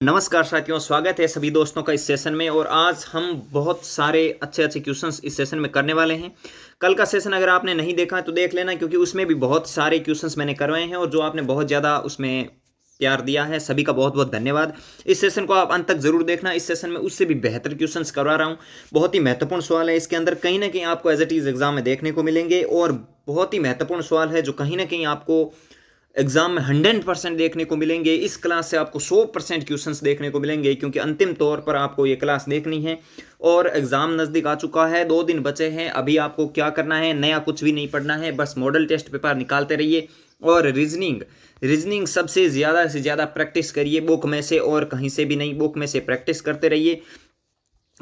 नमस्कार साथियों, स्वागत है सभी दोस्तों का इस सेशन में। और आज हम बहुत सारे अच्छे अच्छे क्वेश्चंस इस सेशन में करने वाले हैं। कल का सेशन अगर आपने नहीं देखा है तो देख लेना, क्योंकि उसमें भी बहुत सारे क्वेश्चंस मैंने करवाए हैं और जो आपने बहुत ज़्यादा उसमें प्यार दिया है, सभी का बहुत बहुत धन्यवाद। इस सेशन को आप अंत तक जरूर देखना। इस सेशन में उससे भी बेहतर क्वेश्चंस करवा रहा हूँ। बहुत ही महत्वपूर्ण सवाल है इसके अंदर, कहीं ना कहीं आपको एज इट इज एग्जाम में देखने को मिलेंगे। और बहुत ही महत्वपूर्ण सवाल है जो कहीं ना कहीं आपको एग्जाम में 100% देखने को मिलेंगे। इस क्लास से आपको 100% क्वेश्चंस देखने को मिलेंगे, क्योंकि अंतिम तौर पर आपको ये क्लास देखनी है और एग्जाम नज़दीक आ चुका है। 2 दिन बचे हैं। अभी आपको क्या करना है, नया कुछ भी नहीं पढ़ना है, बस मॉडल टेस्ट पेपर निकालते रहिए। और रीजनिंग सबसे ज़्यादा से ज़्यादा प्रैक्टिस करिए, बुक में से और कहीं से भी नहीं, बुक में से प्रैक्टिस करते रहिए।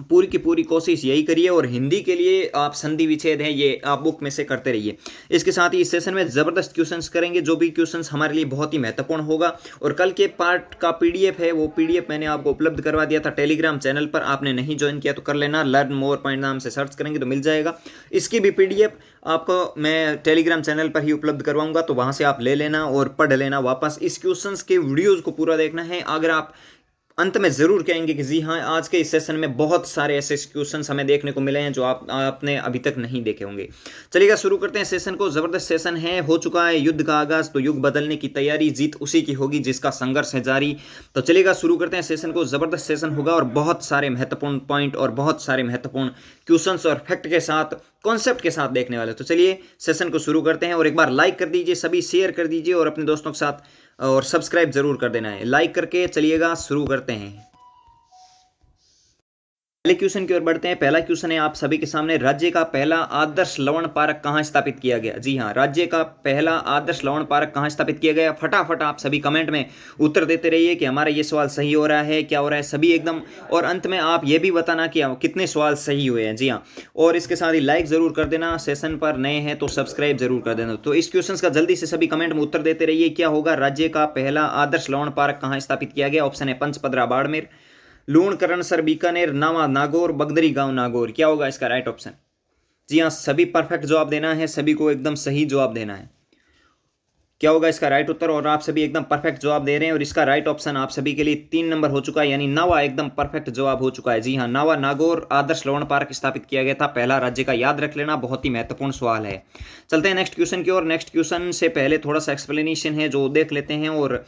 पूरी की पूरी कोशिश यही करिए। और हिंदी के लिए आप संधि विच्छेद हैं, ये आप बुक में से करते रहिए। इसके साथ ही इस सेशन में ज़बरदस्त क्वेश्चंस करेंगे, जो भी क्वेश्चंस हमारे लिए बहुत ही महत्वपूर्ण होगा। और कल के पार्ट का पीडीएफ है, वो पीडीएफ मैंने आपको उपलब्ध करवा दिया था टेलीग्राम चैनल पर। आपने नहीं ज्वाइन किया तो कर लेना, लर्न मोर पॉइंट नाम से सर्च करेंगे तो मिल जाएगा। इसकी भी पीडीएफ आपको मैं टेलीग्राम चैनल पर ही उपलब्ध करवाऊंगा, तो वहाँ से आप ले लेना और पढ़ लेना वापस। इस क्वेश्चंस के वीडियोज़ को पूरा देखना है। अगर आप अंत में जरूर कहेंगे कि जी हाँ, आज के इस सेशन में बहुत सारे ऐसे क्वेश्चंस हमें देखने को मिले हैं जो आपने अभी तक नहीं देखे होंगे। चलिएगा, शुरू करते हैं सेशन को। जबरदस्त सेशन है। हो चुका है युद्ध का आगाज, तो युग बदलने की तैयारी, जीत उसी की होगी जिसका संघर्ष है जारी। तो चलिएगा, शुरू करते हैं सेशन को। जबरदस्त सेशन होगा और बहुत सारे महत्वपूर्ण पॉइंट और बहुत सारे महत्वपूर्ण क्वेश्चंस और फैक्ट के साथ, कॉन्सेप्ट के साथ देखने वाले। तो चलिए सेशन को शुरू करते हैं। और एक बार लाइक कर दीजिए, सभी शेयर कर दीजिए और अपने दोस्तों के साथ, और सब्सक्राइब जरूर कर देना है लाइक करके। चलिएगा, शुरू करते हैं। पहले क्वेश्चन की ओर बढ़ते हैं। पहला क्वेश्चन है आप सभी के सामने, राज्य का पहला आदर्श लवण पार्क कहां स्थापित किया गया? जी हां, राज्य का पहला आदर्श लवण पार्क कहां स्थापित किया गया? फटाफट आप सभी कमेंट में उत्तर देते रहिए कि हमारा ये सवाल सही हो रहा है, क्या हो रहा है, सभी एकदम। और अंत में आप ये भी बताना कि कितने सवाल सही हुए हैं। जी हाँ, और इसके साथ ही लाइक जरूर कर देना। सेशन पर नए हैं तो सब्सक्राइब जरूर कर देना। तो इस क्वेश्चन का जल्दी से सभी कमेंट में उत्तर देते रहिए। क्या होगा, राज्य का पहला आदर्श लवण पार्क कहां स्थापित किया गया? ऑप्शन है पंचपदरा बाड़मेर, लूणकरणसर बीकानेर, नावा नागौर, बगदरी गांव नागौर। क्या होगा इसका राइट ऑप्शन? जी हाँ, सभी परफेक्ट जवाब देना है, सभी को एकदम सही जवाब देना है। क्या होगा इसका राइट उत्तर? और आप सभी एकदम परफेक्ट जवाब दे रहे हैं और इसका राइट ऑप्शन आप सभी के लिए 3 नंबर हो चुका है, यानी नावा एकदम परफेक्ट जवाब हो चुका है। जी हाँ, नावा नागौर आदर्श लवण पार्क स्थापित किया गया था, पहला राज्य का। याद रख लेना, बहुत ही महत्वपूर्ण सवाल है। चलते हैं नेक्स्ट क्वेश्चन की ओर। नेक्स्ट क्वेश्चन से पहले थोड़ा सा एक्सप्लेनेशन है जो देख लेते हैं। और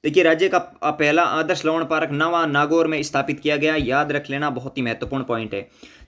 देखिए, राज्य का पहला आदर्श लवण पार्क नवा नागौर में स्थापित किया गया। याद रख लेना, बहुत ही महत्वपूर्ण पॉइंट है।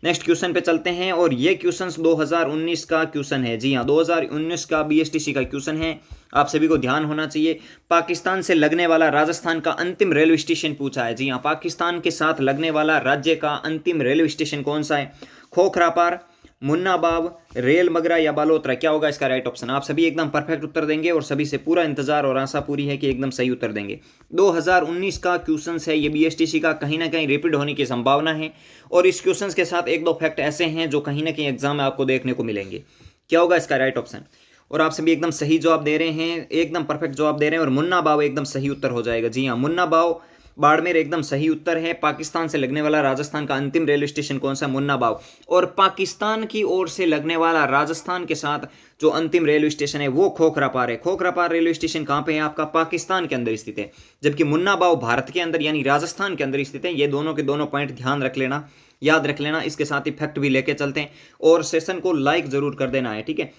नेक्स्ट क्वेश्चन पे चलते हैं। और ये क्वेश्चन 2019 का क्वेश्चन है। जी हाँ, 2019 का बीएसटीसी का क्वेश्चन है, आप सभी को ध्यान होना चाहिए। पाकिस्तान से लगने वाला राजस्थान का अंतिम रेलवे स्टेशन पूछा है। जी हाँ, पाकिस्तान के साथ लगने वाला राज्य का अंतिम रेलवे स्टेशन कौन सा है? खोखरापार, मुन्नाबाव, रेल मगरा या बालोतरा? क्या होगा इसका राइट ऑप्शन? आप सभी एकदम परफेक्ट उत्तर देंगे और सभी से पूरा इंतजार और आशा पूरी है कि एकदम सही उत्तर देंगे। 2019 का क्वेश्चन है ये बीएसटीसी का, कहीं ना कहीं रिपीट होने की संभावना है। और इस क्वेश्चन के साथ 1-2 फैक्ट ऐसे हैं जो कहीं ना कहीं एग्जाम में आपको देखने को मिलेंगे। क्या होगा इसका राइट ऑप्शन? और आप सभी एकदम सही जवाब दे रहे हैं, एकदम परफेक्ट जवाब दे रहे हैं। और मुन्ना बाव एकदम सही उत्तर हो जाएगा। जी हाँ, मुन्ना बाव बाड़मेर एकदम सही उत्तर है। पाकिस्तान से लगने वाला राजस्थान का अंतिम रेलवे स्टेशन कौन सा? मुन्ना बाव। और पाकिस्तान की ओर से लगने वाला राजस्थान के साथ जो अंतिम रेलवे स्टेशन है वो खोखरापार है। खोखरापार रेलवे स्टेशन कहाँ पे है आपका? पाकिस्तान के अंदर स्थित है, जबकि मुन्ना बाव भारत के अंदर यानी राजस्थान के अंदर स्थित है। ये दोनों के दोनों पॉइंट ध्यान रख लेना, याद रख लेना। इसके साथ ही फैक्ट भी लेके चलते हैं और सेशन को लाइक जरूर कर देना है, ठीक है।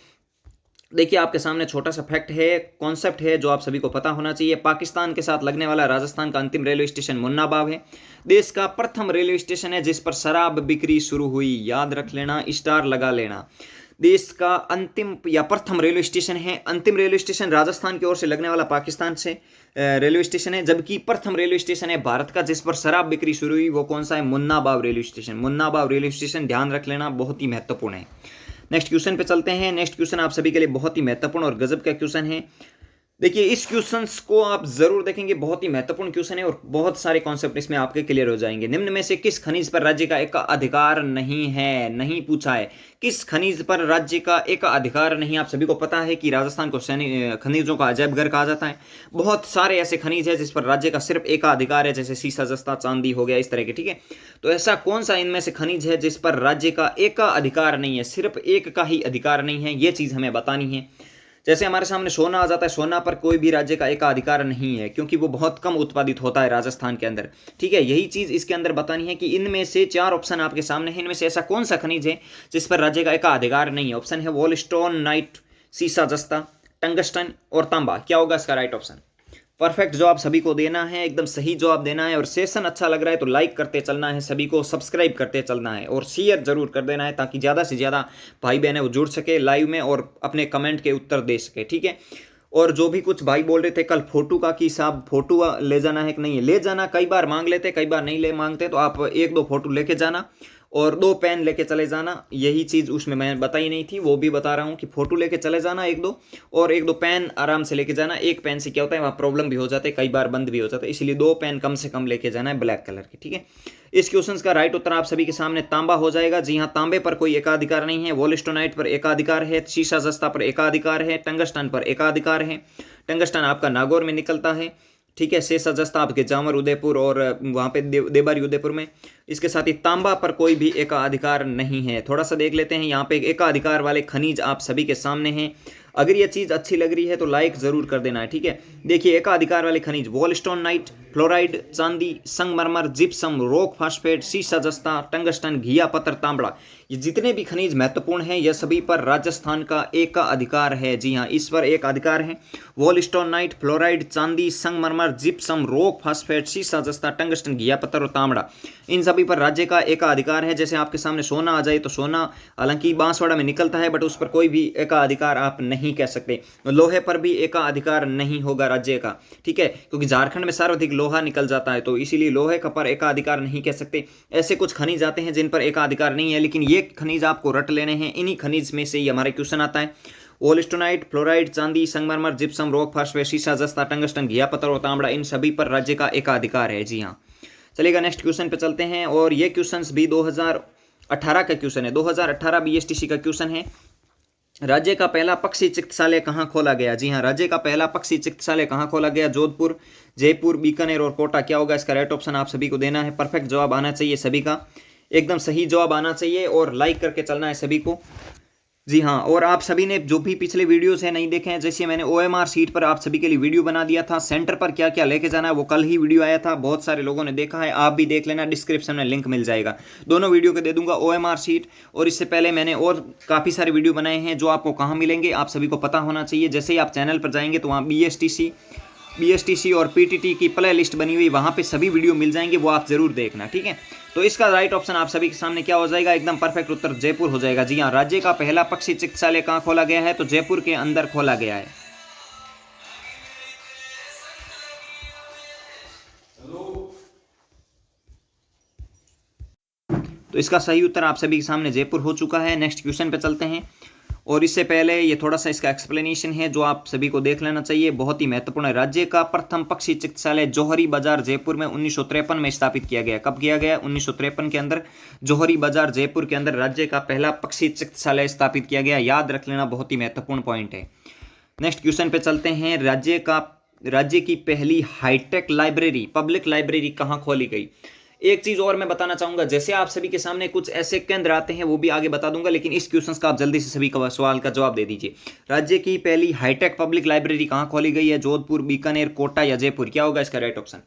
देखिए, आपके सामने छोटा सा फैक्ट है, कॉन्सेप्ट है जो आप सभी को पता होना चाहिए। पाकिस्तान के साथ लगने वाला राजस्थान का अंतिम रेलवे स्टेशन मुन्नाबाव है। देश का प्रथम रेलवे स्टेशन है जिस पर शराब बिक्री शुरू हुई। याद रख लेना, स्टार लगा लेना। देश का अंतिम या प्रथम रेलवे स्टेशन है। अंतिम रेलवे स्टेशन राजस्थान की ओर से लगने वाला पाकिस्तान से रेलवे स्टेशन है, जबकि प्रथम रेलवे स्टेशन है भारत का जिस पर शराब बिक्री शुरू हुई, वो कौन सा है? मुन्नाबाव रेलवे स्टेशन। मुन्नाबाव रेलवे स्टेशन ध्यान रख लेना, बहुत ही महत्वपूर्ण है। नेक्स्ट क्वेश्चन पे चलते हैं। नेक्स्ट क्वेश्चन आप सभी के लिए बहुत ही महत्वपूर्ण और गजब का क्वेश्चन है। देखिए, इस क्वेश्चन को आप जरूर देखेंगे, बहुत ही महत्वपूर्ण क्वेश्चन है और बहुत सारे कॉन्सेप्ट इसमें आपके क्लियर हो जाएंगे। निम्न में से किस खनिज पर राज्य का एक अधिकार नहीं है? नहीं पूछा है, किस खनिज पर राज्य का एक अधिकार नहीं। आप सभी को पता है कि राजस्थान को खनिजों का अजैब घर कहा जाता है। बहुत सारे ऐसे खनिज है जिस पर राज्य का सिर्फ एक अधिकार है, जैसे सीसा, जस्ता, चांदी हो गया, इस तरह के, ठीक है। तो ऐसा कौन सा इनमें से खनिज है जिस पर राज्य का एक अधिकार नहीं है? सिर्फ एक का ही अधिकार नहीं है, ये चीज हमें बतानी है। जैसे हमारे सामने सोना आ जाता है, सोना पर कोई भी राज्य का एकाधिकार नहीं है क्योंकि वो बहुत कम उत्पादित होता है राजस्थान के अंदर। ठीक है, यही चीज इसके अंदर बतानी है कि इनमें से 4 ऑप्शन आपके सामने है, इनमें से ऐसा कौन सा खनिज है जिस पर राज्य का एकाधिकार नहीं है। ऑप्शन है वोलस्टोन नाइट, सीसा जस्ता, टंगस्टन और तांबा। क्या होगा इसका राइट ऑप्शन? परफेक्ट जवाब सभी को देना है, एकदम सही जवाब देना है। और सेशन अच्छा लग रहा है तो लाइक करते चलना है, सभी को सब्सक्राइब करते चलना है और शेयर जरूर कर देना है ताकि ज़्यादा से ज़्यादा भाई बहन वो जुड़ सके लाइव में और अपने कमेंट के उत्तर दे सके। ठीक है, और जो भी कुछ भाई बोल रहे थे कल फोटो का कि साहब फोटो ले जाना है कि नहीं ले जाना, कई बार मांग लेते कई बार नहीं ले मांगते, तो आप 1-2 फोटो लेके जाना और 2 पेन लेके चले जाना। यही चीज़ उसमें मैं बताई नहीं थी, वो भी बता रहा हूँ कि फोटो लेके चले जाना 1-2 और 1-2 पेन आराम से लेके जाना। एक पेन से क्या होता है वहाँ प्रॉब्लम भी हो जाते हैं, कई बार बंद भी हो जाता है, इसलिए 2 पेन कम से कम लेके जाना है ब्लैक कलर के। ठीक है, इस क्वेश्चन का राइट उत्तर आप सभी के सामने तांबा हो जाएगा। जी हाँ, तांबे पर कोई एकाधिकार नहीं है, वोलिस्टोनाइट पर एकाधिकार है, शीशा जस्ता पर एकाधिकार है, टंगस्टन पर एकाधिकार है। टंगस्टन आपका नागौर में निकलता है। ठीक है, शेषा जस्ता आपके जामर उदयपुर और वहाँ पे देबारी उदयपुर में। इसके साथ ही तांबा पर कोई भी एकाधिकार नहीं है। थोड़ा सा देख लेते हैं, यहाँ पे एकाधिकार वाले खनिज आप सभी के सामने हैं। अगर ये चीज़ अच्छी लग रही है तो लाइक जरूर कर देना है। ठीक है, देखिए एकाधिकार वाले खनिज वोलस्टोन नाइट, फ्लोराइड, चांदी, संगमरमर, जिप्सम, रॉक फास्फेट, सीसा जस्ता, टंगस्टन, घिया पत्थर, तांबड़ा, ये जितने भी खनिज महत्वपूर्ण हैं यह सभी पर राजस्थान का एक का अधिकार है। जी हाँ, इस पर एक अधिकार है। वोलस्टोन नाइट, फ्लोराइड, चांदी, संगमरमर, जिप्सम, रॉक फास्फेट, सीसा जस्ता, टंगस्टन, घिया पत्थर और तांबड़ा, इन सभी पर राज्य का एक अधिकार है। जैसे आपके सामने सोना आ जाए तो सोना हालांकि बांसवाड़ा में निकलता है बट उस पर कोई भी एकाधिकार आप नहीं कह सकते। लोहे पर भी एकाधिकार नहीं होगा राज्य का। ठीक है, क्योंकि झारखंड में सर्वाधिक लोहा निकल जाता है तो इसीलिए लोहे का पर एकाधिकार नहीं कह सकते। ऐसे कुछ खनिज आते हैं जिन पर एकाधिकार नहीं है, लेकिन ये खनिज आपको रट लेने हैं। इन्हीं खनिज में से ही हमारे क्वेश्चन आता है। वोलिस्टोनाइट, फ्लोराइड, चांदी, संगमरमर, जिप्सम, रॉक फास्फेट, सीसा जस्ता, टंगस्टन, घिया पत्थर और तांबड़ा, इन सभी पर राज्य का एकाधिकार है। जी हाँ, चलेगा नेक्स्ट क्वेश्चन पे चलते हैं। और ये क्वेश्चन भी 2018 का क्वेश्चन है, 2018 बीएसटीसी का क्वेश्चन है। राज्य का पहला पक्षी चिकित्सालय कहाँ खोला गया? जी हाँ, राज्य का पहला पक्षी चिकित्सालय कहाँ खोला गया? जोधपुर, जयपुर, बीकानेर और कोटा। क्या होगा इसका राइट ऑप्शन? आप सभी को देना है। परफेक्ट जवाब आना चाहिए सभी का, एकदम सही जवाब आना चाहिए और लाइक करके चलना है सभी को। जी हाँ, और आप सभी ने जो भी पिछले वीडियोस हैं नहीं देखे हैं, जैसे मैंने ओएमआर सीट पर आप सभी के लिए वीडियो बना दिया था, सेंटर पर क्या क्या लेके जाना है वो कल ही वीडियो आया था, बहुत सारे लोगों ने देखा है, आप भी देख लेना, डिस्क्रिप्शन में लिंक मिल जाएगा। दोनों वीडियो के दे दूंगा ओएमआर सीट, और इससे पहले मैंने और काफ़ी सारे वीडियो बनाए हैं जो आपको कहाँ मिलेंगे आप सभी को पता होना चाहिए। जैसे ही आप चैनल पर जाएंगे तो वहाँ बीएसटीसी और पीटीटी की प्ले लिस्ट बनी हुई, वहाँ पे सभी वीडियो मिल जाएंगे, वो आप जरूर देखना। ठीक है, तो इसका राइट ऑप्शन आप सभी के सामने क्या हो जाएगा? एकदम परफेक्ट उत्तर जयपुर हो जाएगा। जी हाँ, राज्य का पहला पक्षी चिकित्सालय कहाँ खोला गया है? तो जयपुर के अंदर खोला गया है। तो इसका सही उत्तर आप सभी के सामने जयपुर हो चुका है। नेक्स्ट क्वेश्चन पे चलते हैं, और इससे पहले ये थोड़ा सा इसका एक्सप्लेनेशन है जो आप सभी को देख लेना चाहिए, बहुत ही महत्वपूर्ण है। राज्य का प्रथम पक्षी चिकित्सालय जौहरी बाजार जयपुर में 1953 में स्थापित किया गया। कब किया गया? 1953 के अंदर जौहरी बाजार जयपुर के अंदर राज्य का पहला पक्षी चिकित्सालय स्थापित किया गया। याद रख लेना, बहुत ही महत्वपूर्ण पॉइंट है। नेक्स्ट क्वेश्चन पे चलते हैं। राज्य की पहली हाईटेक लाइब्रेरी, पब्लिक लाइब्रेरी कहाँ खोली गई? एक चीज और मैं बताना चाहूंगा, जैसे आप सभी के सामने कुछ ऐसे केंद्र आते हैं वो भी आगे बता दूंगा, लेकिन इस क्वेश्चन का आप जल्दी से सभी का सवाल का जवाब दे दीजिए। राज्य की पहली हाईटेक पब्लिक लाइब्रेरी कहाँ खोली गई है? जोधपुर, बीकानेर, कोटा या जयपुर? क्या होगा इसका राइट ऑप्शन?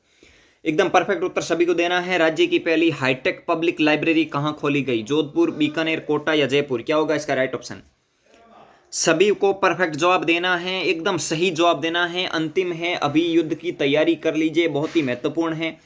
एकदम परफेक्ट उत्तर सभी को देना है। राज्य की पहली हाईटेक पब्लिक लाइब्रेरी कहाँ खोली गई? जोधपुर, बीकानेर, कोटा या जयपुर? क्या होगा इसका राइट ऑप्शन? सभी को परफेक्ट जवाब देना है, एकदम सही जवाब देना है। अंतिम है, अभी युद्ध की तैयारी कर लीजिए, बहुत ही महत्वपूर्ण है।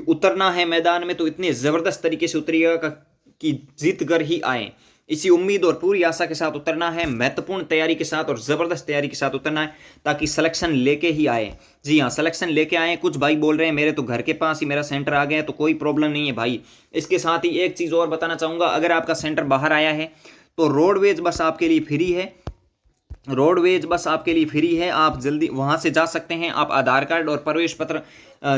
उतरना है मैदान में तो इतने जबरदस्त तरीके से उतरिएगा कि जीत कर ही आए, इसी उम्मीद और पूरी आशा के साथ उतरना है, महत्वपूर्ण तैयारी के साथ और जबरदस्त तैयारी के साथ उतरना है ताकि सिलेक्शन लेके ही आए। जी हाँ, सिलेक्शन लेके आए। कुछ भाई बोल रहे हैं मेरे तो घर के पास ही मेरा सेंटर आ गया है, तो कोई प्रॉब्लम नहीं है भाई। इसके साथ ही एक चीज और बताना चाहूंगा, अगर आपका सेंटर बाहर आया है तो रोडवेज बस आपके लिए फ्री है। रोडवेज बस आपके लिए फ्री है, आप जल्दी वहां से जा सकते हैं। आप आधार कार्ड और प्रवेश पत्र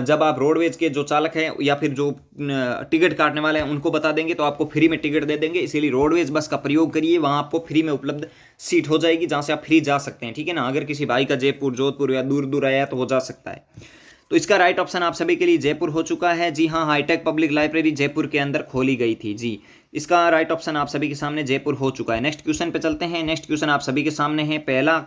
जब आप रोडवेज के जो चालक हैं या फिर जो टिकट काटने वाले हैं उनको बता देंगे तो आपको फ्री में टिकट दे देंगे। इसीलिए रोडवेज बस का प्रयोग करिए, वहां आपको फ्री में उपलब्ध सीट हो जाएगी जहां से आप फ्री जा सकते हैं। ठीक है ना, अगर किसी भाई का जयपुर, जोधपुर या दूर दूर आया तो वो जा सकता है। तो इसका राइट ऑप्शन आप सभी के लिए जयपुर हो चुका है। जी हाँ, हाईटेक पब्लिक लाइब्रेरी जयपुर के अंदर खोली गई थी। जी, इसका राइट ऑप्शन आप सभी के सामने जयपुर हो चुका है। नेक्स्ट क्वेश्चन पे चलते हैं। नेक्स्ट क्वेश्चन आप सभी के सामने है। पहला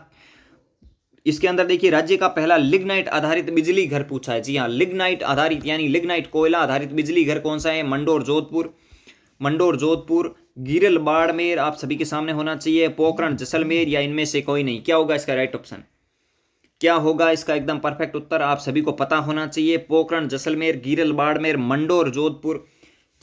इसके अंदर देखिए राज्य का पहला लिग्नाइट आधारित बिजली घर पूछा है। जी हाँ, लिग्नाइट आधारित यानी लिग्नाइट कोयला आधारित बिजली घर कौन सा है? मंडोर जोधपुर, मंडोर जोधपुर, गिरल बाड़मेर आप सभी के सामने होना चाहिए, पोखरण जैसलमेर या इनमें से कोई नहीं। क्या होगा इसका राइट ऑप्शन? क्या होगा इसका एकदम परफेक्ट उत्तर? आप सभी को पता होना चाहिए, पोखरण जैसलमेर, गिरल बाड़मेर, मंडोर जोधपुर।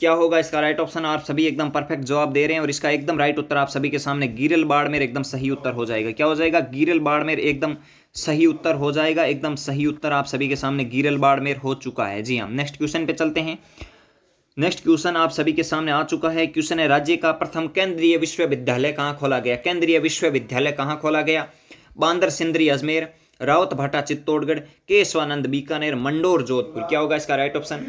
क्या होगा इसका राइट ऑप्शन? आप सभी एकदम परफेक्ट जवाब दे रहे हैं और इसका एकदम राइट उत्तर आप सभी के सामने गिरल बाड़मेर एकदम सही उत्तर हो जाएगा। क्या हो जाएगा? गिरल बाड़मेर एकदम सही उत्तर हो जाएगा। एकदम सही उत्तर आप सभी के सामने गिरल बाड़मेर हो चुका है। जी हाँ, नेक्स्ट क्वेश्चन पे चलते हैं। नेक्स्ट क्वेश्चन आप सभी के सामने आ चुका है। क्वेश्चन है राज्य का प्रथम केंद्रीय विश्वविद्यालय कहाँ खोला गया? केंद्रीय विश्वविद्यालय कहाँ खोला गया? बांदर सिंदरी अजमेर, रावत भाटा चित्तौड़गढ़, केशवानंद बीकानेर, मंडोर जोधपुर। क्या होगा इसका राइट ऑप्शन?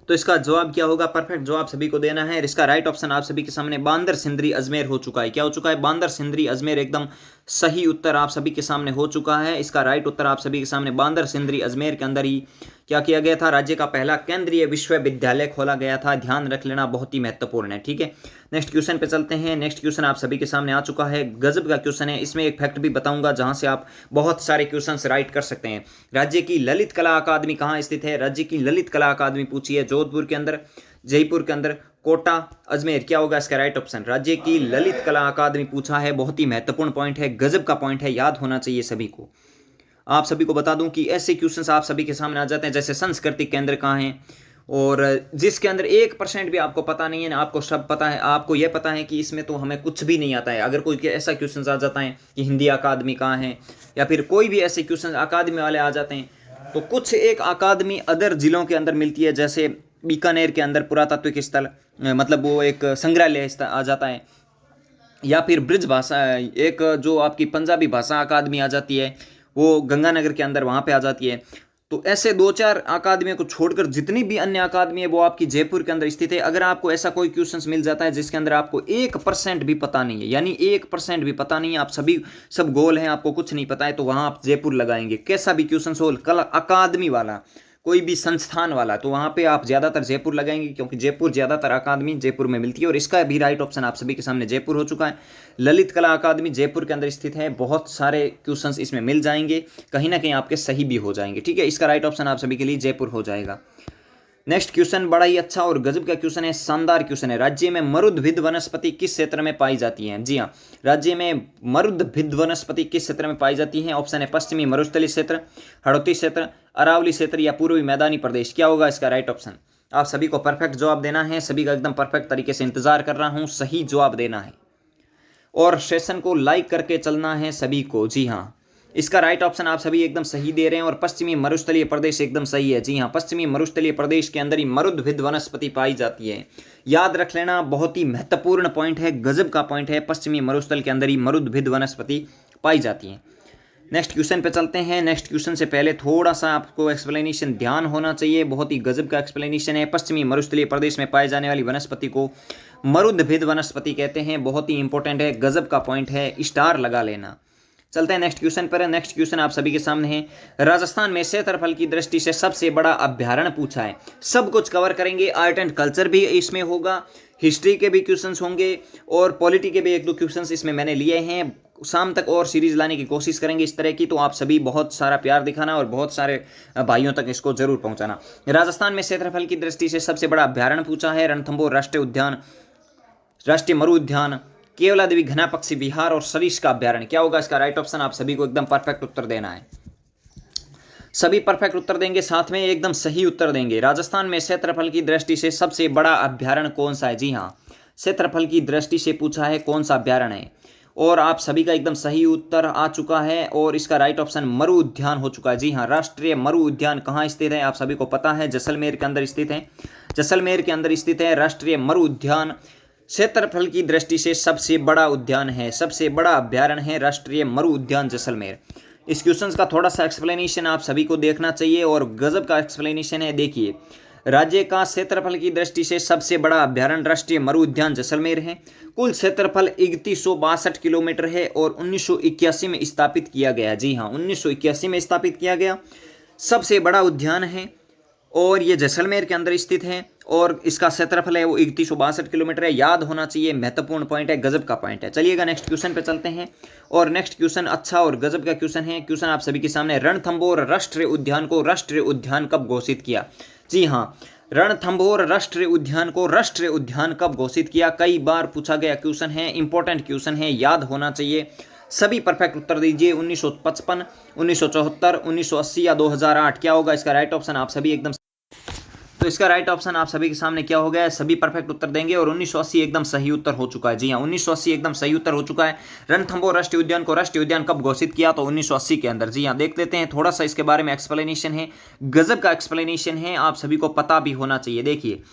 तो इसका जवाब क्या होगा? परफेक्ट जवाब सभी को देना है। इसका राइट ऑप्शन आप सभी के सामने बांदर सिंदरी अजमेर हो चुका है। क्या हो चुका है? बांदर सिंदरी अजमेर एकदम सही उत्तर आप सभी के सामने हो चुका है। इसका राइट उत्तर आप सभी के सामने बांदर सिंदरी अजमेर के अंदर ही क्या किया गया था? राज्य का पहला केंद्रीय विश्वविद्यालय खोला गया था। ध्यान रख लेना, बहुत ही महत्वपूर्ण है। ठीक है, नेक्स्ट क्वेश्चन पे चलते हैं। नेक्स्ट क्वेश्चन आप सभी के सामने आ चुका है। गजब का क्वेश्चन है, इसमें एक फैक्ट भी बताऊंगा जहां से आप बहुत सारे क्वेश्चंस राइट कर सकते हैं। राज्य की ललित कला अकादमी कहाँ स्थित है? राज्य की ललित कला अकादमी पूछी है जोधपुर के अंदर, जयपुर के अंदर, कोटा, अजमेर। क्या होगा इसका राइट ऑप्शन? राज्य की ललित कला अकादमी पूछा है। बहुत ही महत्वपूर्ण पॉइंट है, गजब का पॉइंट है, याद होना चाहिए सभी को। आप सभी को बता दूं कि ऐसे क्वेश्चंस आप सभी के सामने आ जाते हैं जैसे सांस्कृतिक केंद्र कहाँ है, और जिसके अंदर 1% भी आपको पता नहीं है ना, आपको सब पता है, आपको यह पता है कि इसमें तो हमें कुछ भी नहीं आता है। अगर कोई ऐसा क्वेश्चन आ जाता है कि हिंदी अकादमी कहाँ है, या फिर कोई भी ऐसे क्वेश्चन अकादमी वाले आ जाते हैं, तो कुछ एक अकादमी अदर जिलों के अंदर मिलती है। जैसे बीकानेर के अंदर पुरातात्विक स्थल, मतलब वो एक संग्रहालय आ जाता है, या फिर ब्रिज भाषा, एक जो आपकी पंजाबी भाषा अकादमी आ जाती है, वो गंगानगर के अंदर वहाँ पे आ जाती है। तो ऐसे 2-4 अकादमियों को छोड़कर जितनी भी अन्य अकादमी है वो आपकी जयपुर के अंदर स्थित है। अगर आपको ऐसा कोई क्वेश्चन मिल जाता है जिसके अंदर आपको 1% भी पता नहीं है, यानी 1% भी पता नहीं है, आप सभी सब गोल हैं, आपको कुछ नहीं पता है, तो वहाँ आप जयपुर लगाएंगे। कैसा भी क्वेश्चन हो, कला अकादमी वाला, कोई भी संस्थान वाला, तो वहाँ पे आप ज़्यादातर जयपुर लगाएंगे, क्योंकि जयपुर ज़्यादातर अकादमी जयपुर में मिलती है। और इसका भी राइट ऑप्शन आप सभी के सामने जयपुर हो चुका है। ललित कला अकादमी जयपुर के अंदर स्थित है। बहुत सारे क्वेश्चंस इसमें मिल जाएंगे, कहीं ना कहीं आपके सही भी हो जाएंगे। ठीक है, इसका राइट ऑप्शन आप सभी के लिए जयपुर हो जाएगा। नेक्स्ट क्वेश्चन बड़ा ही अच्छा और गजब का क्वेश्चन है, शानदार क्वेश्चन है। राज्य में मरुद्भिद वनस्पति किस क्षेत्र में पाई जाती है? जी हाँ, राज्य में मरुद्भिद वनस्पति किस क्षेत्र में पाई जाती है? ऑप्शन है पश्चिमी मरुस्थलीय क्षेत्र, हड़ौती क्षेत्र, अरावली क्षेत्र या पूर्वी मैदानी प्रदेश। क्या होगा इसका राइट ऑप्शन? आप सभी को परफेक्ट जवाब देना है, सभी का एकदम परफेक्ट तरीके से इंतजार कर रहा हूँ, सही जवाब देना है और सेशन को लाइक करके चलना है सभी को। जी हाँ, इसका राइट ऑप्शन आप सभी एकदम सही दे रहे हैं और पश्चिमी मरुस्थलीय प्रदेश एकदम सही है। जी हाँ, पश्चिमी मरुस्थलीय प्रदेश के अंदर ही मरुद्भिद वनस्पति पाई जाती है। याद रख लेना, बहुत ही महत्वपूर्ण पॉइंट है, गजब का पॉइंट है। पश्चिमी मरुस्थल के अंदर ही मरुद्भिद वनस्पति पाई जाती है। नेक्स्ट क्वेश्चन पे चलते हैं। नेक्स्ट क्वेश्चन से पहले थोड़ा सा आपको एक्सप्लेनेशन ध्यान होना चाहिए, बहुत ही गजब का एक्सप्लेनेशन है। पश्चिमी मरुस्थलीय प्रदेश में पाए जाने वाली वनस्पति को मरुद्भिद वनस्पति कहते हैं। बहुत ही इंपॉर्टेंट है, गजब का पॉइंट है, स्टार लगा लेना। चलते हैं नेक्स्ट क्वेश्चन पर। नेक्स्ट क्वेश्चन आप सभी के सामने है। राजस्थान में क्षेत्रफल की दृष्टि से सबसे बड़ा अभ्यारण्य पूछा है। सब कुछ कवर करेंगे, आर्ट एंड कल्चर भी इसमें होगा, हिस्ट्री के भी क्वेश्चंस होंगे और पॉलिटी के भी 1-2 क्वेश्चंस इसमें मैंने लिए हैं। शाम तक और सीरीज लाने की कोशिश करेंगे इस तरह की, तो आप सभी बहुत सारा प्यार दिखाना और बहुत सारे भाइयों तक इसको जरूर पहुंचाना। राजस्थान में क्षेत्रफल की दृष्टि से सबसे बड़ा अभ्यारण्य पूछा है। रणथंभौर राष्ट्रीय उद्यान, राष्ट्रीय मरु उद्यान, केवलादेवी घना पक्षी विहार और सरिस्का अभ्यारण्य। क्या होगा इसका राइट ऑप्शन? आप सभी को एकदम परफेक्ट उत्तर देना है, सभी परफेक्ट उत्तर देंगे, साथ में एकदम सही उत्तर देंगे। राजस्थान में क्षेत्रफल की दृष्टि से सबसे बड़ा अभ्यारण्य कौन सा है? जी हाँ, क्षेत्रफल की दृष्टि से पूछा है कौन सा अभ्यारण्य है, और आप सभी का एकदम सही उत्तर आ चुका है और इसका राइट ऑप्शन मरु उद्यान हो चुका है। जी हाँ, राष्ट्रीय मरु उद्यान कहाँ स्थित है? आप सभी को पता है, जैसलमेर के अंदर स्थित है। जैसलमेर के अंदर स्थित है राष्ट्रीय मरु उद्यान। क्षेत्रफल की दृष्टि से सबसे बड़ा उद्यान है, सबसे बड़ा अभ्यारण्य है राष्ट्रीय मरु उद्यान जैसलमेर। इस क्वेश्चन का थोड़ा सा एक्सप्लेनेशन आप सभी को देखना चाहिए और गजब का एक्सप्लेनेशन है। देखिए, राज्य का क्षेत्रफल की दृष्टि से सबसे बड़ा अभ्यारण्य राष्ट्रीय मरु उद्यान जैसलमेर है। कुल क्षेत्रफल 3162 किलोमीटर है और 1981 में स्थापित किया गया। जी हाँ, 1981 में स्थापित किया गया। सबसे बड़ा उद्यान है और ये जैसलमेर के अंदर स्थित है और इसका क्षेत्रफल है वो 3162 किलोमीटर है। याद होना चाहिए, महत्वपूर्ण पॉइंट है, गजब का पॉइंट है। चलिएगा नेक्स्ट क्वेश्चन पे चलते हैं और नेक्स्ट क्वेश्चन अच्छा और गजब का क्वेश्चन है। क्वेश्चन आप सभी के सामने, रणथंभौर राष्ट्रीय उद्यान को राष्ट्रीय उद्यान कब घोषित किया? जी हाँ, रणथंभौर राष्ट्रीय उद्यान को राष्ट्रीय उद्यान कब घोषित किया? कई बार पूछा गया क्वेश्चन है, इंपॉर्टेंट क्वेश्चन है, याद होना चाहिए। सभी परफेक्ट उत्तर दीजिए। 1955, 1974, 1980 या 2008? क्या होगा इसका राइट ऑप्शन? आप सभी एकदम, तो इसका राइट ऑप्शन आप सभी के सामने क्या हो गया है? सभी परफेक्ट उत्तर देंगे और 1980 एकदम सही उत्तर हो चुका है। जी हाँ, 1980 एकदम सही उत्तर हो चुका है। रणथंभौर राष्ट्रीय उद्यान को राष्ट्रीय उद्यान कब घोषित किया? तो 1980 के अंदर। जी हाँ, देख लेते हैं, थोड़ा सा इसके बारे में एक्सप्लेनेशन है, गजब का एक्सप्लेनेशन है, आप सभी को पता भी होना चाहिए। देखिए,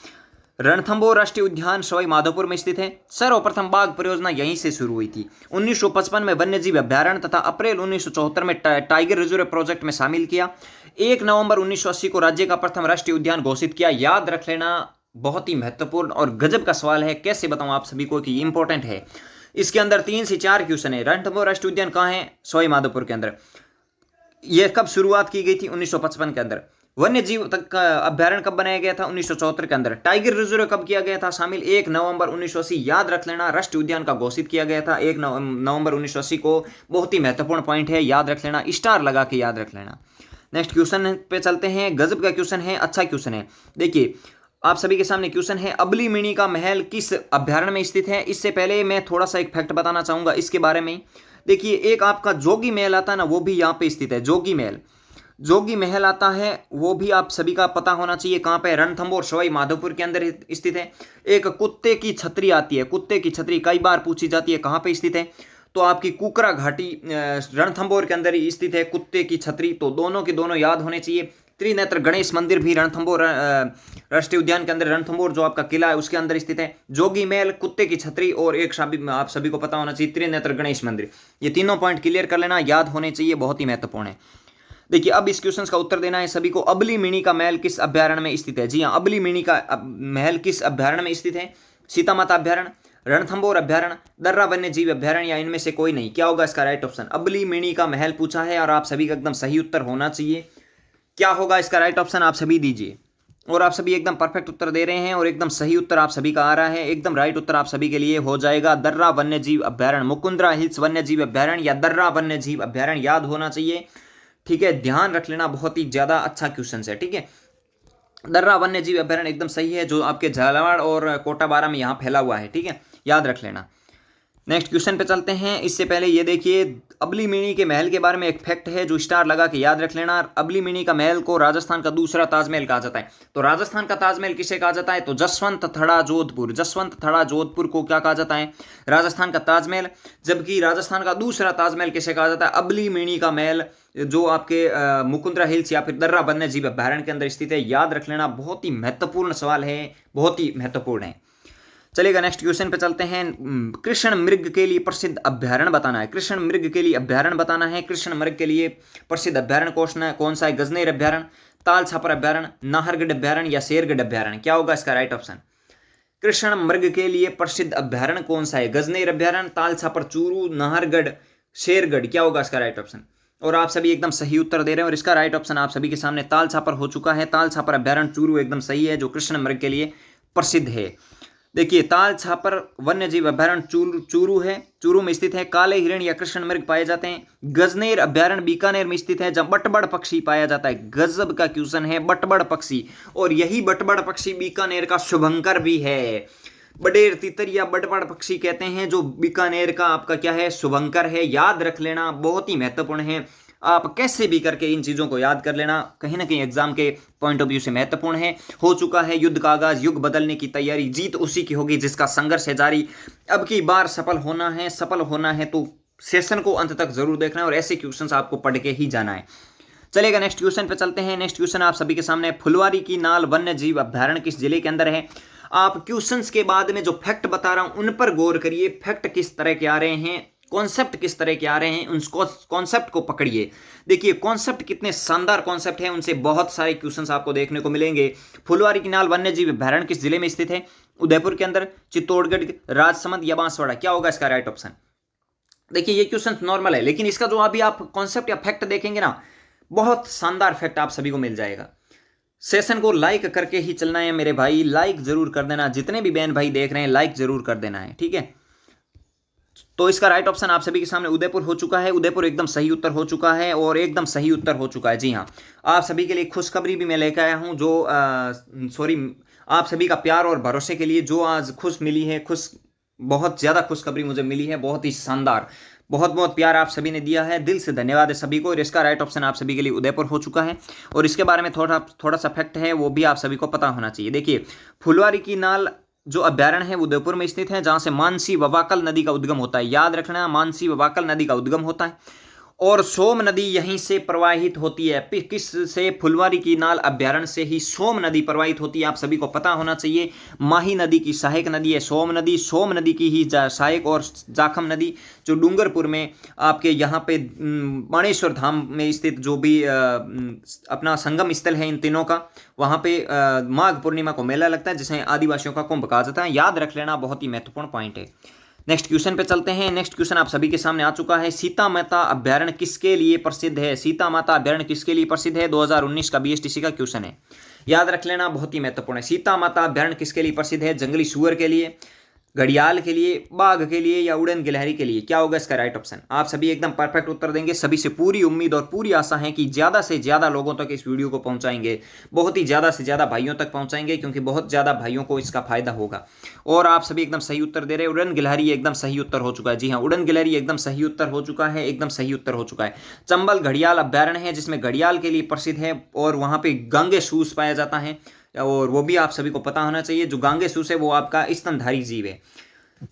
रणथंभौर राष्ट्रीय उद्यान सवाई माधोपुर में स्थित है। सर्वप्रथम बाघ परियोजना यहीं से शुरू हुई थी। 1955 में वन्यजीव अभ्यारण्य तथा अप्रैल 1974 में टाइगर रिजर्व प्रोजेक्ट में शामिल किया। 1 नवंबर 1980 को राज्य का प्रथम राष्ट्रीय उद्यान घोषित किया। याद रख लेना, बहुत ही महत्वपूर्ण और गजब का सवाल है। कैसे बताऊं आप सभी को कि इंपॉर्टेंट है। इसके अंदर 3 से 4 क्वेश्चन है। रणथंभौर राष्ट्रीय उद्यान कहाँ है? सवाई माधोपुर के अंदर। यह कब शुरुआत की गई थी? 1955 के अंदर। वन्य जीव तक का अभ्यारण्य कब बनाया गया था? 1974 के अंदर। टाइगर रिजर्व कब किया गया था शामिल? 1 नवंबर 1980। याद रख लेना, राष्ट्रीय उद्यान का घोषित किया गया था 1 नवंबर 1980 को। बहुत ही महत्वपूर्ण पॉइंट है, याद रख लेना, स्टार लगा के याद रख लेना। नेक्स्ट क्वेश्चन पे चलते हैं, गजब का क्वेश्चन है, अच्छा क्वेश्चन है। देखिए, आप सभी के सामने क्वेश्चन है, अबली मिनी का महल किस अभ्यारण्य में स्थित है? इससे पहले मैं थोड़ा सा एक फैक्ट बताना चाहूंगा इसके बारे में। देखिए, एक आपका जोगी महल आता है ना, वो भी यहाँ पे स्थित है। जोगी महल, जोगी महल आता है, वो भी आप सभी का पता होना चाहिए कहाँ पे? रणथंभौर सवाई माधोपुर के अंदर स्थित है। एक कुत्ते की छतरी आती है, कुत्ते की छतरी कई बार पूछी जाती है, कहाँ पे स्थित है? तो आपकी कुकरा घाटी रणथंभौर के अंदर ही स्थित है कुत्ते की छतरी। तो दोनों के दोनों याद होने चाहिए। त्रिनेत्र गणेश मंदिर भी रणथंभौर राष्ट्रीय उद्यान के अंदर, रणथंभौर जो आपका किला है उसके अंदर स्थित है। जोगी महल, कुत्ते की छतरी और एक आप सभी को पता होना चाहिए त्रिनेत्र गणेश मंदिर। ये तीनों पॉइंट क्लियर कर लेना, याद होने चाहिए, बहुत ही महत्वपूर्ण है। देखिए, अब इस क्वेश्चन का उत्तर देना है सभी को। अबली मिनी का महल किस अभ्यारण्य में स्थित है? जी हाँ, अबली मिनी का महल किस अभ्यारण्य में स्थित है? सीता माता अभ्यारण्य, रणथंभौर अभ्यारण्य, दर्रा वन्य जीव अभ्यारण्य या इनमें से कोई नहीं? क्या होगा इसका राइट ऑप्शन? अबली मिनी का महल पूछा है और आप सभी का एकदम सही उत्तर होना चाहिए। क्या होगा इसका राइट ऑप्शन? आप सभी दीजिए। और आप सभी एकदम परफेक्ट उत्तर दे रहे हैं और एकदम सही उत्तर आप सभी का आ रहा है। एकदम राइट उत्तर आप सभी के लिए हो जाएगा दर्रा वन्य जीव अभ्यारण्य, मुकुंदरा हिल्स वन्य जीव अभ्यारण्य या दर्रा वन्य जीव अभ्यारण्य, याद होना चाहिए। ठीक है, ध्यान रख लेना, बहुत ही ज्यादा अच्छा क्वेश्चन है। ठीक है, दर्रा वन्य जीव अभ्यारण्य एकदम सही है, जो आपके झालावाड़ और कोटाबारा में यहाँ फैला हुआ है। ठीक है, याद रख लेना। नेक्स्ट क्वेश्चन पे चलते हैं। इससे पहले ये देखिए, अबली मिनी के महल के बारे में एक फैक्ट है जो स्टार लगा के याद रख लेना। अबली मिनी का महल को राजस्थान का दूसरा ताजमहल कहा जाता है। तो राजस्थान का ताजमहल किसे कहा जाता है? तो जसवंत थड़ा जोधपुर, जसवंत थड़ा जोधपुर को क्या कहा जाता है? राजस्थान का ताजमहल। जबकि राजस्थान का दूसरा ताजमहल किसे कहा जाता है? अबली मिनी का महल, जो आपके मुकुंदरा हिल्स या फिर दर्रा वन्य जीव अभ्यारण्य के अंदर स्थित है। याद रख लेना, बहुत ही महत्वपूर्ण सवाल है, बहुत ही महत्वपूर्ण है। चलिएगा नेक्स्ट क्वेश्चन पे चलते हैं। कृष्ण मृग के लिए प्रसिद्ध अभ्यारण्य बताना है। कृष्ण मृग के लिए अभ्यारण्य बताना है। कृष्ण मृग के लिए प्रसिद्ध अभ्यारण्य कौन सा है? गजनेर अभ्यारण्य, ताल छापर अभ्यारण्य, नाहरगढ़ अभ्यारण्य या शेरगढ़ अभ्यारण्य? क्या होगा इसका राइट ऑप्शन? कृष्ण मृग के लिए प्रसिद्ध अभ्यारण्य कौन सा है? गजनेर अभ्यारण्य, ताल छापर, चूरू, नाहरगढ़, शेरगढ़? क्या होगा इसका राइट ऑप्शन? और आप सभी एकदम सही उत्तर दे रहे हैं और इसका राइट ऑप्शन आप सभी के सामने ताल छापर हो चुका है। ताल छापर अभ्यारण्य चूरू एकदम सही है, जो कृष्ण मृग के लिए प्रसिद्ध है। देखिए, ताल छापर वन्य जीव अभ्यारण्य चूरू है, चूरू में स्थित है। काले हिरण या कृष्ण मृग पाए जाते हैं। गजनेर अभ्यारण्य बीकानेर में स्थित है, जहां बटबड़ पक्षी पाया जाता है। गजब का क्वेश्चन है, बटबड़ पक्षी। और यही बटबड़ पक्षी बीकानेर का शुभंकर भी है। बडेर तितर या बटबड़ पक्षी कहते हैं, जो बीकानेर का आपका क्या है? शुभंकर है। याद रख लेना, बहुत ही महत्वपूर्ण है। आप कैसे भी करके इन चीजों को याद कर लेना, कहीं ना कहीं एग्जाम के पॉइंट ऑफ व्यू से महत्वपूर्ण है। हो चुका है युद्ध का आगाज, युग बदलने की तैयारी, जीत उसी की होगी जिसका संघर्ष है जारी। अब की बार सफल होना है, सफल होना है तो सेशन को अंत तक जरूर देखना है और ऐसे क्वेश्चंस आपको पढ़ के ही जाना है। चलेगा नेक्स्ट क्वेश्चन पे चलते हैं। नेक्स्ट क्वेश्चन आप सभी के सामने, फुलवारी की नाल वन्य जीव अभ्यारण्य किस जिले के अंदर है? आप क्वेश्चंस के बाद में जो फैक्ट बता रहा हूं उन पर गौर करिए। फैक्ट किस तरह के आ रहे हैं, कॉन्सेप्ट किस तरह के आ रहे हैं, उन कॉन्सेप्ट को पकड़िए। देखिए, कॉन्सेप्ट कितने शानदार कॉन्सेप्ट हैं, उनसे बहुत सारे क्वेश्चंस आपको देखने को मिलेंगे। फुलवारी की नाल वन्य जीव अभ्यारण्य किस जिले में स्थित है? उदयपुर के अंदर, चित्तौड़गढ़, राजसमंद या बांसवाड़ा? क्या होगा इसका राइट ऑप्शन? देखिए, ये क्वेश्चन नॉर्मल है, लेकिन इसका जो अभी आप कॉन्सेप्ट या फैक्ट देखेंगे ना, बहुत शानदार फैक्ट आप सभी को मिल जाएगा। सेशन को लाइक करके ही चलना है मेरे भाई, लाइक जरूर कर देना, जितने भी बहन भाई देख रहे हैं लाइक जरूर कर देना है, ठीक है। तो इसका राइट ऑप्शन आप सभी के सामने उदयपुर हो चुका है, उदयपुर एकदम सही उत्तर हो चुका है और एकदम सही उत्तर हो चुका है। जी हाँ, आप सभी के लिए खुशखबरी भी मैं लेकर आया हूँ, जो सॉरी आप सभी का प्यार और भरोसे के लिए जो आज खुश मिली है, बहुत ज़्यादा खुशखबरी मुझे मिली है, बहुत ही शानदार, बहुत बहुत प्यार आप सभी ने दिया है, दिल से धन्यवाद है सभी को। और इसका राइट ऑप्शन आप सभी के लिए उदयपुर हो चुका है। और इसके बारे में थोड़ा थोड़ा सा फैक्ट है, वो भी आप सभी को पता होना चाहिए। देखिए, फुलवारी की नाल जो अभ्यारण्य है वो उदयपुर में स्थित है, जहां से मानसी ववाकल नदी का उद्गम होता है। याद रखना, मानसी ववाकल नदी का उद्गम होता है और सोम नदी यहीं से प्रवाहित होती है। किस से? फुलवारी की नाल अभ्यारण्य से ही सोम नदी प्रवाहित होती है, आप सभी को पता होना चाहिए। माही नदी की सहायक नदी है सोम नदी, सोम नदी की ही सहायक और जाखम नदी जो डूंगरपुर में आपके यहाँ पे बाणेश्वर धाम में स्थित जो भी अपना संगम स्थल है इन तीनों का, वहाँ पे माघ पूर्णिमा को मेला लगता है जिसे आदिवासियों का कुंभ कहा जाता है। याद रख लेना, बहुत ही महत्वपूर्ण पॉइंट है। नेक्स्ट क्वेश्चन पे चलते हैं। नेक्स्ट क्वेश्चन आप सभी के सामने आ चुका है। सीता माता अभ्यारण्य किसके लिए प्रसिद्ध है? सीता माता अभ्यारण्य किसके लिए प्रसिद्ध है? 2019 का बीएसटीसी का क्वेश्चन है, याद रख लेना, बहुत ही महत्वपूर्ण है। सीता माता अभ्यारण्य किसके लिए प्रसिद्ध है? जंगली सुअर के लिए, घड़ियाल के लिए, बाघ के लिए या उड़न गिलहरी के लिए? क्या होगा इसका राइट ऑप्शन? आप सभी एकदम परफेक्ट उत्तर देंगे। सभी से पूरी उम्मीद और पूरी आशा है कि ज्यादा से ज्यादा लोगों तक इस वीडियो को पहुंचाएंगे, बहुत ही ज्यादा से ज्यादा भाइयों तक पहुंचाएंगे, क्योंकि बहुत ज्यादा भाइयों को इसका फायदा होगा। और आप सभी एकदम सही उत्तर दे रहे हैं। उड़न गिलहरी एकदम सही उत्तर हो चुका है। जी हाँ, उड़न गिलहरी एकदम सही उत्तर हो चुका है, एकदम सही उत्तर हो चुका है। चंबल घड़ियाल अभ्यारण्य है जिसमें घड़ियाल के लिए प्रसिद्ध है और वहां पे गांगे सूस पाया जाता है, और वो भी आप सभी को पता होना चाहिए। जो गांगे सूस है वो आपका स्तनधारी जीव है,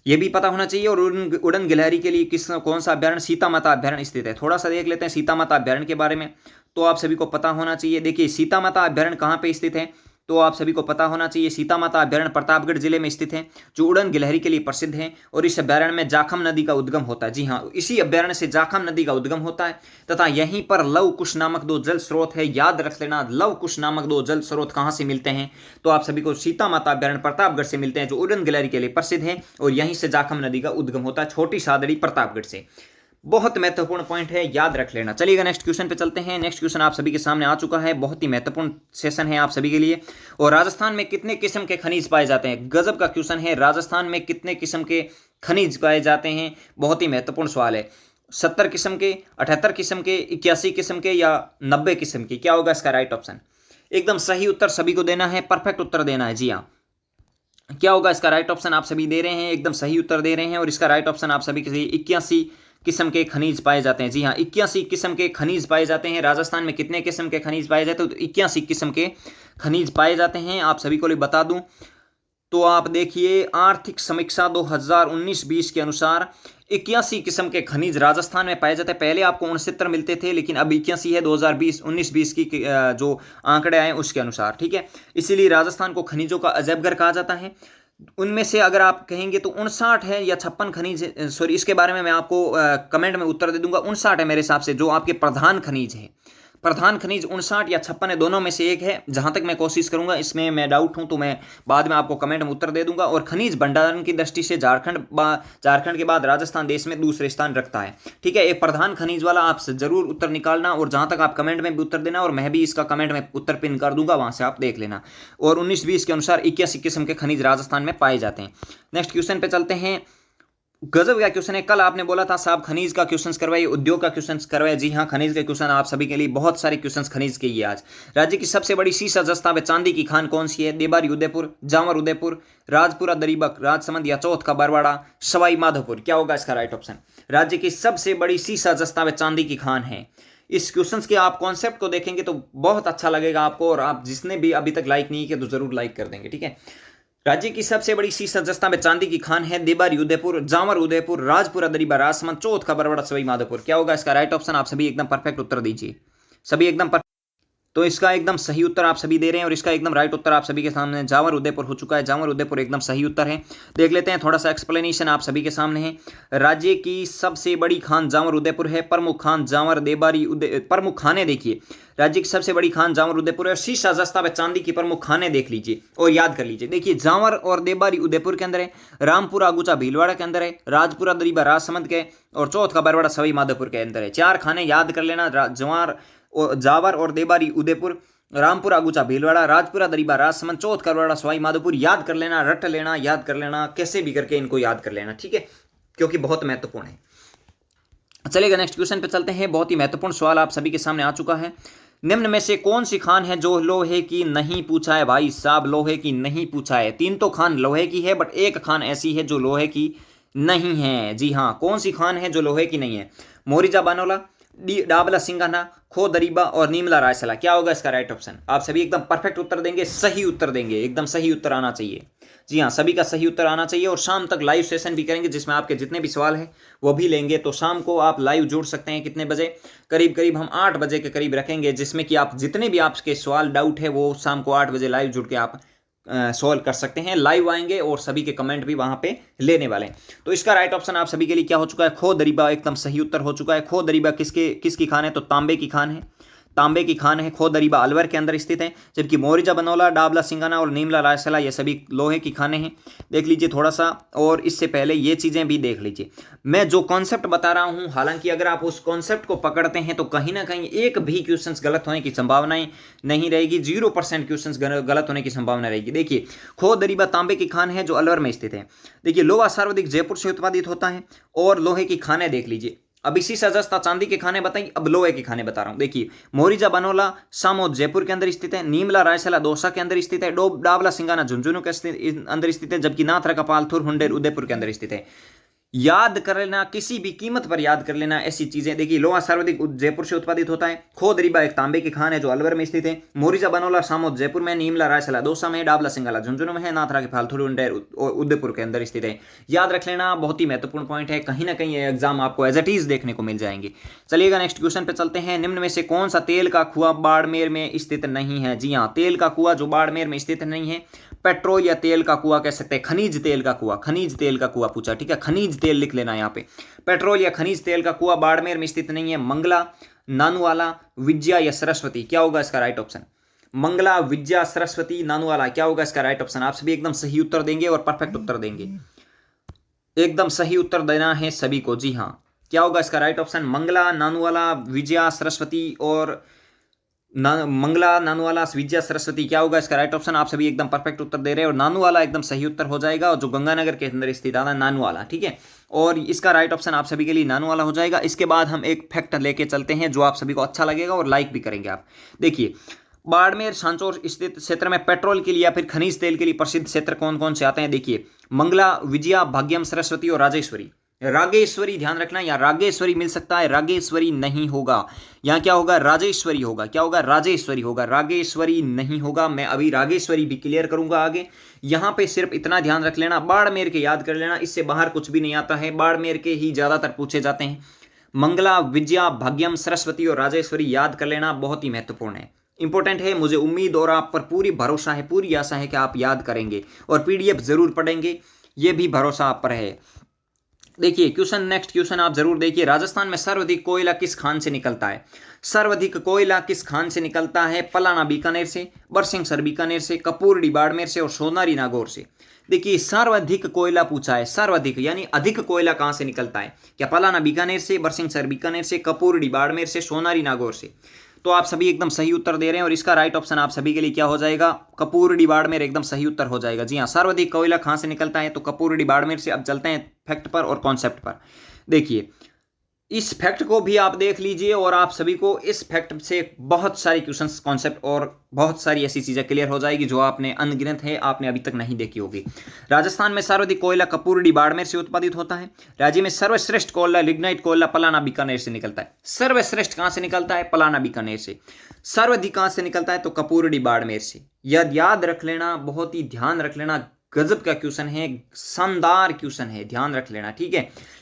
ये भी पता होना चाहिए। और उड़न गिलहरी के लिए कौन सा अभ्यारण्य? सीता माता अभ्यारण्य स्थित है। थोड़ा सा देख लेते हैं सीता माता अभ्यारण्य के बारे में, तो आप सभी को पता होना चाहिए। देखिए, सीता माता अभ्यारण्य कहाँ पे स्थित है, तो आप सभी को पता होना चाहिए। सीता माता अभ्यारण्य प्रतापगढ़ जिले में स्थित है, जो उड़न गिलहरी के लिए प्रसिद्ध है। और इस अभ्यारण्य में जाखम नदी का उद्गम होता है। जी हाँ, इसी अभ्यारण्य से जाखम नदी का उद्गम होता है तथा यहीं पर लव कुश नामक दो जल स्रोत है। याद रख लेना, लव कुश नामक दो जल स्रोत कहां से मिलते हैं? तो आप सभी को सीता माता अभ्यारण्य प्रतापगढ़ से मिलते हैं, जो उड़न गिलहरी के लिए प्रसिद्ध है। और यहीं से जाखम नदी का उद्गम होता है, छोटी सादड़ी प्रतापगढ़ से। बहुत महत्वपूर्ण पॉइंट है, याद रख लेना। चलिएगा नेक्स्ट क्वेश्चन पे चलते हैं। नेक्स्ट क्वेश्चन आप सभी के सामने आ चुका है, बहुत ही महत्वपूर्ण सेशन है आप सभी के लिए। और राजस्थान में कितने किस्म के खनिज पाए जाते हैं? गजब का क्वेश्चन है। राजस्थान में कितने किस्म के खनिज पाए जाते हैं? बहुत ही महत्वपूर्ण सवाल है। 70 किस्म के, 78 किस्म के, 81 किस्म के या 90 किस्म के? क्या होगा इसका राइट ऑप्शन? एकदम सही उत्तर सभी को देना है, परफेक्ट उत्तर देना है। जी हाँ, क्या होगा इसका राइट ऑप्शन? आप सभी दे रहे हैं, एकदम सही उत्तर दे रहे हैं। और इसका राइट ऑप्शन आप सभी के लिए 81 किस्म के खनिज पाए जाते हैं। जी हाँ, 81 किस्म के खनिज पाए जाते हैं। राजस्थान में कितने किस्म के खनिज पाए जाते हैं? तो 81 किस्म के खनिज पाए जाते हैं। आप सभी को लिए बता दूं तो आप देखिए, आर्थिक समीक्षा 2019-20 के अनुसार 81 किस्म के खनिज राजस्थान में पाए जाते हैं। पहले आपको 69 मिलते थे, लेकिन अब 81 है 2019-20 की जो आंकड़े आए उसके अनुसार, ठीक है। इसीलिए राजस्थान को खनिजों का अजैबघर कहा जाता है। उनमें से अगर आप कहेंगे तो 59 है या 56 खनिज, सॉरी इसके बारे में मैं आपको कमेंट में उत्तर दे दूंगा। 59 है मेरे हिसाब से जो आपके प्रधान खनिज है। प्रधान खनिज 59 या 56 है, दोनों में से एक है, जहां तक मैं कोशिश करूंगा। इसमें मैं डाउट हूं तो मैं बाद में आपको कमेंट में उत्तर दे दूंगा। और खनिज भंडारण की दृष्टि से झारखंड के बाद राजस्थान देश में दूसरे स्थान रखता है, ठीक है। एक प्रधान खनिज वाला आप जरूर उत्तर निकालना, और जहां तक आप कमेंट में भी उत्तर देना, और मैं भी इसका कमेंट में उत्तर पिन कर दूंगा, वहां से आप देख लेना। और 19-20 के अनुसार 81 किस्म के खनिज राजस्थान में पाए जाते हैं। नेक्स्ट क्वेश्चन पे चलते हैं। गजब का क्वेश्चन है। कल आपने बोला था साहब खनिज का क्वेश्चन करवाइए, उद्योग का क्वेश्चन करवाइए। जी हाँ, खनिज के क्वेश्चन आप सभी के लिए, बहुत सारे क्वेश्चन खनिज के ही आज। राज्य की सबसे बड़ी सीसा जस्ता व चांदी की खान कौन सी है? देबारी उदयपुर, जावर उदयपुर, राजपुरा दरीबक, राजसमंद या चौथ का बरवाड़ा, सवाई माधोपुर? क्या होगा इसका राइट ऑप्शन? राज्य की सबसे बड़ी सीसा जस्ता व चांदी की खान है। इस क्वेश्चन के आप कॉन्सेप्ट को देखेंगे तो बहुत अच्छा लगेगा आपको, और आप जिसने भी अभी तक लाइक नहीं किया तो जरूर लाइक कर देंगे, ठीक है। राज्य की सबसे बड़ी सीसा जस्ता में चांदी की खान है देबारी उदयपुर, जावर उदयपुर, राजपुरा दरीबा, राजसमंद, चौथ का बरवाड़ा, सवाई माधोपुर? क्या होगा इसका राइट ऑप्शन? आप सभी एकदम परफेक्ट उत्तर दीजिए, सभी एकदम परफेक्ट। तो इसका एकदम सही उत्तर आप सभी दे रहे हैं, और इसका एकदम राइट उत्तर आप सभी के सामने जावर उदयपुर हो चुका है। जावर उदयपुर एकदम सही उत्तर है। देख लेते हैं, थोड़ा सा एक्सप्लेनेशन आप सभी के सामने है। राज्य की सबसे बड़ी खान जावर उदयपुर है। प्रमुख खान जावर देबारी प्रमुख खाने देखिए, राज्य की सबसे बड़ी खान जावर उदयपुर है। शीशा जस्ता व चांदी की प्रमुख खाने देख लीजिए और याद कर लीजिए। देखिए, जावर और देबारी उदयपुर के अंदर है, रामपुरा अगुचा भीलवाड़ा के अंदर है, राजपुरा दरीबा राजसमंद के, और चौथ का बरवाड़ा सवाई माधोपुर के अंदर है। 4 खाने याद कर लेना, जावर और देबारी उदयपुर रामपुरा अगुचा भीलवाड़ा, राजपुरा दरीबा राजसमंद, चौथ करवाड़ा सवाई माधोपुर। याद कर लेना, रट लेना, याद कर लेना, कैसे भी करके इनको याद कर लेना, ठीक है, क्योंकि बहुत महत्वपूर्ण है। चलिएगा नेक्स्ट क्वेश्चन पे चलते हैं। बहुत ही महत्वपूर्ण सवाल आप सभी के सामने आ चुका है। निम्न में से कौन सी खान है जो लोहे की नहीं पूछा है? भाई साहब लोहे की नहीं पूछा है। तीन तो खान लोहे की है, बट एक खान ऐसी है जो लोहे की नहीं है। जी हाँ, कौन सी खान है जो लोहे की नहीं है? मोरिजा बानोला, डाबला सिंघाना, खो दरीबा और नीमला रायसला। क्या होगा इसका राइट ऑप्शन? आप सभी एकदम परफेक्ट उत्तर देंगे, सही उत्तर देंगे, एकदम सही उत्तर आना चाहिए। जी हाँ, सभी का सही उत्तर आना चाहिए। और शाम तक लाइव सेशन भी करेंगे जिसमें आपके जितने भी सवाल हैं वो भी लेंगे। तो शाम को आप लाइव जुड़ सकते हैं। कितने बजे? करीब करीब हम 8 बजे के करीब रखेंगे, जिसमें कि आप जितने भी आपके सवाल डाउट है वो शाम को 8 बजे लाइव जुड़ के आप सॉल्व कर सकते हैं। लाइव आएंगे और सभी के कमेंट भी वहां पे लेने वाले हैं। तो इसका राइट ऑप्शन आप सभी के लिए क्या हो चुका है? खो दरीबा एकदम सही उत्तर हो चुका है। खो दरीबा किसकी खान है? तो तांबे की खान है। तांबे की खान है। खो दरीबा अलवर के अंदर स्थित है, जबकि मोरिजा बनौला, डाबला सिंगाना और नीमला रायसला ये सभी लोहे की खाने हैं। देख लीजिए थोड़ा सा, और इससे पहले ये चीजें भी देख लीजिए। मैं जो कॉन्सेप्ट बता रहा हूं, हालांकि अगर आप उस कॉन्सेप्ट को पकड़ते हैं तो कहीं ना कहीं एक भी क्वेश्चन गलत होने की संभावनाएं नहीं रहेगी। 0% क्वेश्चन गलत होने की संभावना रहेगी। देखिए, खो दरीबा तांबे की खान है जो अलवर में स्थित है। देखिए, लोहा सर्वाधिक जयपुर से उत्पादित होता है। और लोहे की खाने देख लीजिए, अब इसी सजस्ता चांदी के खाने बताइए, अब लोहे के खाने बता रहा हूं। देखिए, मोरिजा बनोला सामोद जयपुर के अंदर स्थित है, नीमला रायसला दौसा के अंदर स्थित है, डाबला सिंगाना झुंझुनू के अंदर स्थित है, जबकि नाथरा का पालथुर हुंडेर उदयपुर के अंदर स्थित है। याद कर लेना, किसी भी कीमत पर याद कर लेना ऐसी चीजें। देखिए, लोहा सर्वाधिक जयपुर से उत्पादित होता है। खो दरीबा एक तांबे की खान है जो अलवर में स्थित है। मोरिजा बनोला सामोद जयपुर में, नीमला रायसला दौसा में, डाबला सिंगाला झुंझुनू में है, नाथरा के फालथुर उदयपुर के अंदर स्थित है। याद रख लेना, बहुत ही महत्वपूर्ण पॉइंट है। कहीं ना कहीं एग्जाम आपको एज इट इज देखने को मिल जाएंगे। चलिएगा नेक्स्ट क्वेश्चन पे चलते हैं। निम्न में से कौन सा तेल का कुआं बाड़मेर में स्थित नहीं है? जी हाँ, तेल का कुआं जो बाड़मेर में स्थित नहीं है, पेट्रोल या तेल का कुआं कह सकते हैं, खनिज तेल का कुआं, खनिज तेल का कुआं पूछा, ठीक है, खनिज तेल लिख लेना यहाँ पे। पेट्रोल या खनिज तेल का कुआं बाड़मेर में स्थित नहीं है। मंगला, नानुवाला, विद्या या सरस्वती, क्या होगा इसका राइट ऑप्शन? मंगला, विद्या, सरस्वती, नानुवाला, क्या होगा इसका राइट ऑप्शन? आप सभी एकदम सही उत्तर देंगे और परफेक्ट उत्तर देंगे। एकदम सही उत्तर देना है सभी को। जी हाँ, क्या होगा इसका राइट ऑप्शन? मंगला, नानुवाला, विजया, सरस्वती और मंगला, नानुवाला, विजया, सरस्वती, क्या होगा इसका राइट ऑप्शन? आप सभी एकदम परफेक्ट उत्तर दे रहे हैं और नानुवाला एकदम सही उत्तर हो जाएगा। और जो गंगानगर के अंदर स्थित है नानुवाला, ठीक है, और इसका राइट ऑप्शन आप सभी के लिए नानुवाला हो जाएगा। इसके बाद हम एक फैक्ट लेके चलते हैं जो आप सभी को अच्छा लगेगा और लाइक भी करेंगे आप। देखिए, बाड़मेर सांचौर स्थित क्षेत्र में पेट्रोल के लिए या फिर खनिज तेल के लिए प्रसिद्ध क्षेत्र कौन कौन से आते हैं? देखिए, मंगला, विजया, भाग्यम, सरस्वती और राजेश्वरी। रागेश्वरी ध्यान रखना, या रागेश्वरी मिल सकता है, रागेश्वरी नहीं होगा। यहाँ क्या होगा? राजेश्वरी होगा। क्या होगा? राजेश्वरी होगा, रागेश्वरी नहीं होगा। मैं अभी रागेश्वरी भी क्लियर करूंगा आगे। यहाँ पे सिर्फ इतना ध्यान रख लेना, बाड़मेर के याद कर लेना, इससे बाहर कुछ भी नहीं आता है। बाड़मेर के ही ज्यादातर पूछे जाते हैं। मंगला, विजया, भाग्यम, सरस्वती और राजेश्वरी याद कर लेना, बहुत ही महत्वपूर्ण है, इंपॉर्टेंट है। मुझे उम्मीद और आप पर पूरी भरोसा है, पूरी आशा है कि आप याद करेंगे और पीडीएफ जरूर पढ़ेंगे, ये भी भरोसा आप पर है। देखिए क्वेश्चन, नेक्स्ट क्वेश्चन आप जरूर देखिए। राजस्थान में सर्वाधिक कोयला किस खान से निकलता है? सर्वाधिक कोयला किस खान से निकलता है? पलाना बीकानेर से, बरसिंहसर बीकानेर से, कपूरडी बाड़मेर से और सोनारी नागौर से। देखिए, सर्वाधिक कोयला पूछा है, सर्वाधिक यानी अधिक कोयला कहां से निकलता है? क्या पलाना बीकानेर से, बरसिंहसर बीकानेर से, कपूरडी बाड़मेर से, सोनारी नागौर से? तो आप सभी एकदम सही उत्तर दे रहे हैं और इसका राइट ऑप्शन आप सभी के लिए क्या हो जाएगा? कपूरडी बाड़मेर एकदम सही उत्तर हो जाएगा। जी हाँ, सर्वाधिक कोयला कहां से निकलता है? तो कपूरडी बाड़मेर से। अब चलते हैं फैक्ट पर और कॉन्सेप्ट पर। देखिए, इस फैक्ट को भी आप देख लीजिए और आप सभी को इस फैक्ट से बहुत सारी क्वेश्चंस, कॉन्सेप्ट और बहुत सारी ऐसी चीजें क्लियर हो जाएगी जो आपने अनगिनत है, आपने अभी तक नहीं देखी होगी। राजस्थान में सर्वाधिक कोयला कपूरडी बाड़मेर से उत्पादित होता है। राज्य में सर्वश्रेष्ठ कोयला लिग्नाइट कोयला पलाना बीकानेर से निकलता है। सर्वश्रेष्ठ कहां से निकलता है? पलाना बीकानेर से। सर्वाधिक कहां से निकलता है? तो कपूरडी बाड़मेर से। याद रख लेना, बहुत ही ध्यान रख लेना, गजब का क्वेश्चन है, शानदार क्वेश्चन है, ध्यान रख लेना, ठीक है।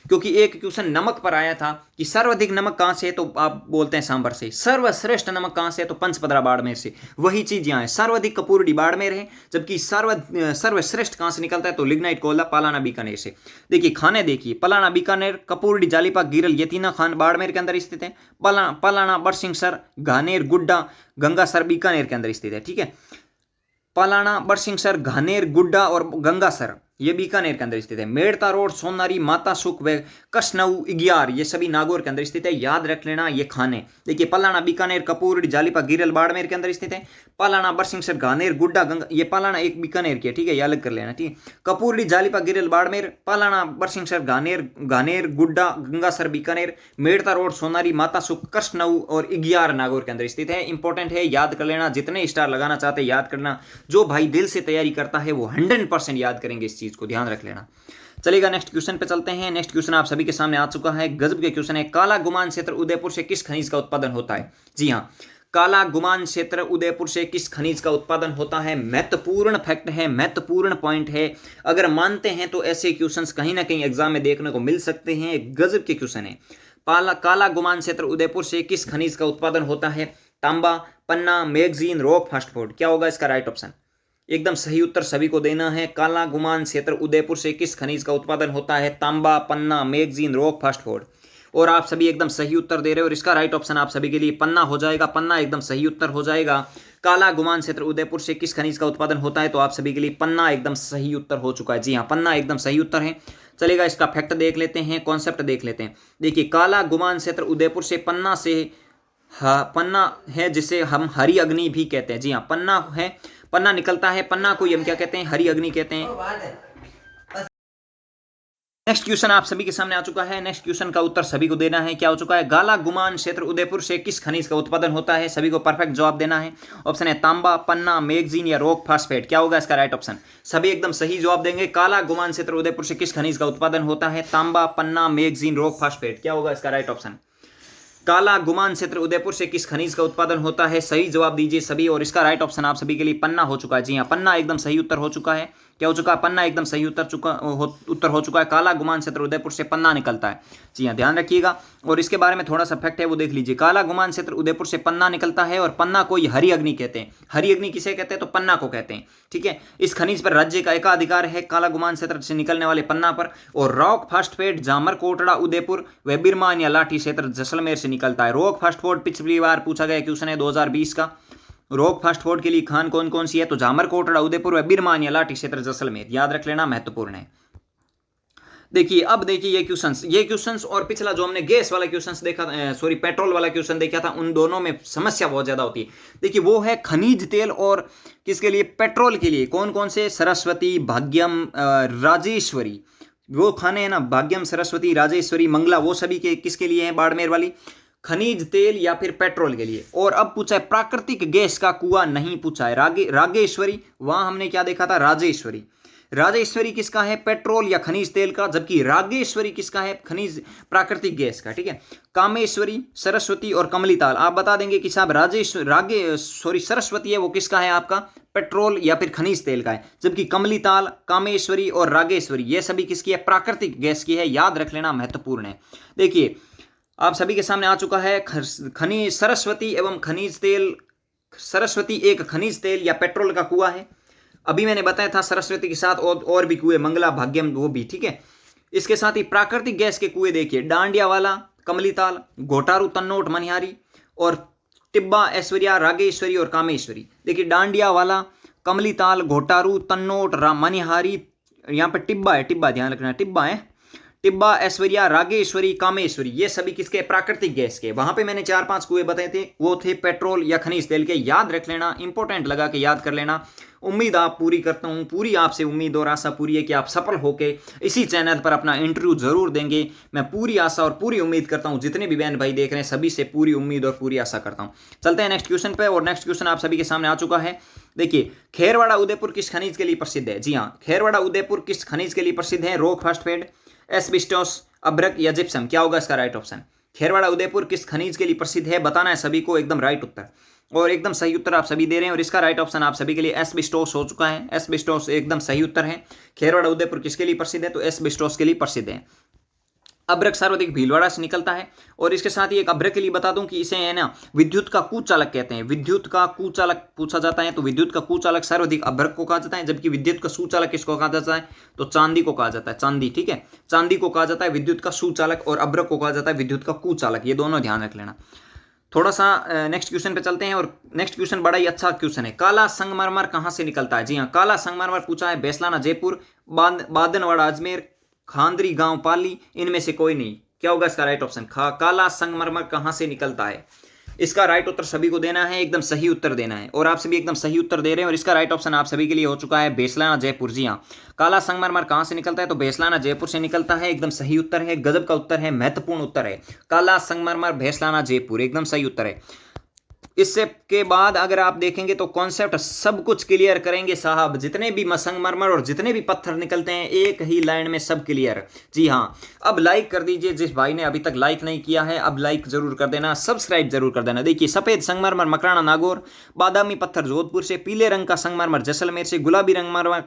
क्योंकि एक क्वेश्चन नमक पर आया था कि सर्वाधिक नमक कहां से है, तो आप बोलते हैं सांभर से। सर्वश्रेष्ठ नमक कहां से है? तो पंचपदरा बाड़मेर से। वही चीज यहां है, सर्वाधिक कपूरडी बाड़मेर है, जबकि सर्वश्रेष्ठ कहां से निकलता है? तो लिग्नाइट कोयला पलाना बीकानेर से। देखिए खाने, देखिए पलाना बीकानेर, कपूरडी जालीपा गिरल ये तीनों खान बाड़मेर के अंदर स्थित है। पलाना बरसिंहसर घानेर गुड्डा गंगासर बीकानेर के अंदर स्थित है, ठीक है। पलाना, बरसिंहसर, घानेर, गुड्डा और गंगासर ये बीकानेर के अंदर स्थित है। मेड़ता रोड, सोनारी, माता सुख व कसनऊ, इग्यार, ये सभी नागौर के अंदर स्थित है, याद रख लेना ये खाने। देखिए पलाना बीकानेर, कपूर, जालिपा, गिरल बाड़मेर के अंदर स्थित है। पालाना, बरसिंहसर, घानेर, गुड्डा, गंगा, ये पालाना एक बीकानेर की है, ठीक है, ये अलग कर लेना, ठीक है। कपूरडी, जालिपा, गिरल बाड़मेर, पालाना, बरसिंहसर, घानेर, गुड्डा, गंगासर बीकानेर, मेड़ता रोड, सोनारी, माता सुख, कसनऊ और इग्यार नागौर के अंदर स्थित है। इंपॉर्टेंट है, याद कर लेना। जितने स्टार लगाना चाहते हैं याद करना। जो भाई दिल से तैयारी करता है वो 100% याद करेंगे, इस चीज को ध्यान रख लेना। चलेगा, नेक्स्ट क्वेश्चन पे चलते हैं। नेक्स्ट क्वेश्चन आप सभी के सामने आ चुका है, गजब के क्वेश्चन है। काला गुमान क्षेत्र उदयपुर से किस खनिज का उत्पादन होता है? जी हाँ, काला गुमान क्षेत्र उदयपुर से किस खनिज का उत्पादन होता है? महत्वपूर्ण फैक्ट है, महत्वपूर्ण पॉइंट है। अगर मानते हैं तो ऐसे क्वेश्चंस कहीं ना कहीं एग्जाम में देखने को मिल सकते हैं। गजब के क्वेश्चन है। काला गुमान क्षेत्र उदयपुर से किस खनिज का उत्पादन होता है? तांबा, पन्ना, मैगजीन, रॉक, फास्टफूड। क्या होगा इसका राइट ऑप्शन? एकदम सही उत्तर सभी को देना है। काला गुमान क्षेत्र उदयपुर से किस खनिज का उत्पादन होता है? तांबा, पन्ना, मैगजीन, रॉक, फास्टफूड। और आप सभी एकदम सही उत्तर दे रहे हो और इसका राइट ऑप्शन आप सभी के लिए पन्ना हो जाएगा। पन्ना एकदम सही उत्तर हो जाएगा। काला गुमान क्षेत्र उदयपुर से किस खनिज का उत्पादन होता है? तो आप सभी के लिए पन्ना एकदम सही उत्तर हो चुका है। जी हाँ, पन्ना एकदम सही उत्तर है। चलेगा, इसका फैक्ट देख लेते हैं, कॉन्सेप्ट देख लेते हैं। देखिए, काला गुमान क्षेत्र उदयपुर से पन्ना से पन्ना है जिसे हम हरी अग्नि भी कहते हैं। जी हाँ, पन्ना है, पन्ना निकलता है, पन्ना को हम क्या कहते हैं? हरी अग्नि कहते हैं। नेक्स्ट क्वेश्चन आप सभी के सामने आ चुका है। नेक्स्ट क्वेश्चन का उत्तर सभी को देना है। क्या हो चुका है? काला गुमान क्षेत्र उदयपुर से किस खनिज का उत्पादन होता है? सभी को परफेक्ट जवाब देना है। ऑप्शन है तांबा, पन्ना, मैगजीन या रॉक, फास्फेट। क्या होगा इसका राइट ऑप्शन? सभी एकदम सही जवाब देंगे। काला गुमान क्षेत्र उदयपुर से किस खनिज का उत्पादन होता है? तांबा, पन्ना, मैगजीन, रॉक, फास्फेट। क्या होगा इसका राइट ऑप्शन? काला गुमान क्षेत्र उदयपुर से किस खनिज का उत्पादन होता है? सही जवाब दीजिए सभी। और इसका राइट ऑप्शन आप सभी के लिए पन्ना हो चुका है। जी हाँ, पन्ना एकदम सही उत्तर हो चुका है। क्या हो चुका है? पन्ना एकदम सही उत्तर हो चुका है। काला गुमान क्षेत्र उदयपुर से पन्ना निकलता है। जी हाँ, ध्यान रखिएगा। और इसके बारे में थोड़ा सा फैक्ट है वो देख लीजिए। काला गुमान क्षेत्र उदयपुर से पन्ना निकलता है और पन्ना को हरी अग्नि कहते हैं। हरी अग्नि किसे कहते हैं? तो पन्ना को कहते हैं। ठीक है, इस खनिज पर राज्य का एकाधिकार है काला गुमान क्षेत्र से निकलने वाले पन्ना पर। और रॉक फास्टफेट जामर, कोटड़ा, उदयपुर व बिरमान या लाठी क्षेत्र जैसलमेर से निकलता है। रॉक फास्टफोर्ड पिछली बार पूछा गया क्वेश्चन है 2020 का। रॉक फास्टफोर्ड के लिए खान कौन कौन सी है? तो जामर, कोटड़ा, उदयपुर व बिरमान या लाठी क्षेत्र जैसलमेर। याद रख लेना, महत्वपूर्ण है। देखिए, अब देखिए ये क्वेश्चंस और पिछला जो हमने गैस वाला क्वेश्चंस देखा, सॉरी पेट्रोल वाला क्वेश्चन देखा था, उन दोनों में समस्या बहुत ज्यादा होती है। देखिए, वो है खनिज तेल और किसके लिए? पेट्रोल के लिए। कौन कौन से? सरस्वती, भाग्यम, राजेश्वरी। वो खाने हैं ना, भाग्यम, सरस्वती, राजेश्वरी, मंगला, वो सभी के किसके लिए हैं? बाड़मेर वाली खनिज तेल या फिर पेट्रोल के लिए। और अब पूछा है प्राकृतिक गैस का कुआं, नहीं पूछा है। रागेश्वरी, वहां हमने क्या देखा था? राजेश्वरी। राजेश्वरी किसका है? पेट्रोल या खनिज तेल का। जबकि रागेश्वरी किसका है? खनिज प्राकृतिक गैस का। ठीक है, कामेश्वरी, सरस्वती और कमलीताल आप बता देंगे कि साहब सरस्वती है वो किसका है? आपका पेट्रोल या फिर खनिज तेल का है। जबकि कमलीताल, कामेश्वरी और रागेश्वरी ये सभी किसकी है? प्राकृतिक गैस की है। याद रख लेना, महत्वपूर्ण है। देखिए, आप सभी के सामने आ चुका है खनिज सरस्वती एवं खनिज तेल। सरस्वती एक खनिज तेल या पेट्रोल का कुआं है। अभी मैंने बताया था सरस्वती के साथ और भी कुएं, मंगला, भाग्यम, वो भी। ठीक है, इसके साथ ही प्राकृतिक गैस के कुएं देखिए, डांडिया वाला, कमलीताल, घोटारू, तन्नोट, मनिहारी और टिब्बा, ऐश्वर्या, रागेश्वरी और कामेश्वरी। देखिए, डांडिया वाला, कमलीताल, घोटारू, तन्नोट, मनिहारी, यहाँ पर टिब्बा है, टिब्बा ध्यान रखना, टिब्बा है। टिब्बा, ऐश्वर्या, रागेश्वरी, कामेश्वरी ये सभी किसके? प्राकृतिक गैस के। वहां पे मैंने 4-5 कुएं बताए थे, वो थे पेट्रोल या खनिज तेल के। याद रख लेना, इंपॉर्टेंट लगा के याद कर लेना। उम्मीद आप पूरी करता हूं, पूरी आपसे उम्मीद और आशा पूरी है कि आप सफल होके इसी चैनल पर अपना इंटरव्यू जरूर देंगे। मैं पूरी आशा और पूरी उम्मीद करता हूं। जितने भी बहन भाई देख रहे हैं सभी से पूरी उम्मीद और पूरी आशा करता हूं। चलते हैं नेक्स्ट क्वेश्चन पे। और नेक्स्ट क्वेश्चन आप सभी के सामने आ चुका है। देखिए, खेरवाड़ा उदयपुर किस खनिज के लिए प्रसिद्ध है? जी हाँ, खेरवाड़ा उदयपुर किस खनिज के लिए प्रसिद्ध है? रॉक फास्फेट, एस्बेस्टोस, अब्रक या जिप्सम। क्या होगा इसका राइट ऑप्शन? खेरवाड़ा उदयपुर किस खनिज के लिए प्रसिद्ध है? बताना है सभी को एकदम राइट उत्तर। और एकदम सही उत्तर आप सभी दे रहे हैं। और इसका राइट ऑप्शन आप सभी के लिए एस्बेस्टोस हो चुका है। एस्बेस्टोस एकदम सही उत्तर है। खेरवाड़ा उदयपुर किसके लिए प्रसिद्ध है? तो एस्बेस्टोस के लिए प्रसिद्ध है। अब्रक सर्वाधिक भीलवाड़ा से निकलता है। और इसके साथ ही एक अब्रक के लिए बता दूं कि इसे है ना विद्युत का कुचालक कहते हैं। विद्युत का कुचालक पूछा जाता है तो विद्युत का कुचालक सर्वाधिक अब्रक को कहा जाता है। जबकि विद्युत का सुचालक किसको कहा जाता है? तो चांदी को कहा जाता है। चांदी, ठीक है, चांदी को कहा जाता है विद्युत का सुचालक और अब्रक को कहा जाता है विद्युत का कुचालक। ये दोनों ध्यान रख लेना। थोड़ा सा नेक्स्ट क्वेश्चन पे चलते हैं। और नेक्स्ट क्वेश्चन बड़ा ही अच्छा क्वेश्चन है। काला संगमरमर कहां से निकलता है? जी हाँ, काला संगमरमर पूछा है बैसलाना, जयपुर, बादनवाड़ा अजमेर, खांदरी गांव पाली, इनमें से कोई नहीं। क्या होगा इसका राइट ऑप्शन? काला संगमरमर कहां से निकलता है? इसका राइट उत्तर सभी को देना है, एकदम सही उत्तर देना है, और आप सभी एकदम सही उत्तर दे रहे हैं। और इसका राइट ऑप्शन आप सभी के लिए हो चुका है बेसलाना जयपुर। जी हाँ, काला संगमरमर कहां से निकलता है? तो बेसलाना जयपुर से निकलता है। एकदम सही उत्तर है, गजब का उत्तर है, महत्वपूर्ण उत्तर है। काला संगमरमर बेसलाना जयपुर, एकदम सही उत्तर है। इससे के बाद अगर आप देखेंगे तो कॉन्सेप्ट सब कुछ क्लियर करेंगे साहब। जितने भी संगमरमर और जितने भी पत्थर निकलते हैं एक ही लाइन में सब क्लियर। जी हाँ, अब लाइक कर दीजिए जिस भाई ने अभी तक लाइक नहीं किया है, अब लाइक जरूर कर देना, सब्सक्राइब जरूर कर देना। देखिए, सफेद संगमरमर मकराना नागौर, बादामी पत्थर जोधपुर से, पीले रंग का संगमरमर जैसलमेर से, गुलाबी रंग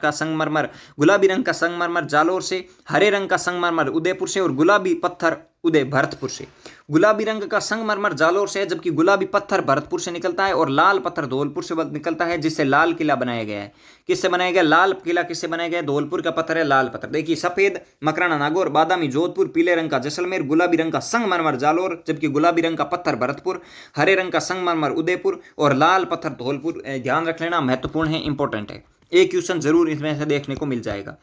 का संगमरमर जालोर से, हरे रंग का संगमरमर उदयपुर से, और गुलाबी पत्थर भरतपुर से। गुलाबी रंग का संगमरमर जालोर से है, जबकि गुलाबी पत्थर भरतपुर से निकलता है, और लाल पत्थर धौलपुर से निकलता है, जिससे लाल किला बनाया गया है। किससे बनाया गया? लाल किला किससे बनाया गया? धौलपुर का पत्थर है लाल पत्थर। देखिए, सफेद मकराना नागौर, बादामी जोधपुर, पीले रंग का जैसलमेर, गुलाबी रंग का संगमरमर जालोर, जबकि गुलाबी रंग का पत्थर भरतपुर, हरे रंग का संगमरमर उदयपुर, और लाल पत्थर धौलपुर। ध्यान रख लेना, महत्वपूर्ण है, इंपॉर्टेंट है। एक क्वेश्चन जरूर इसमें से देखने को मिल जाएगा।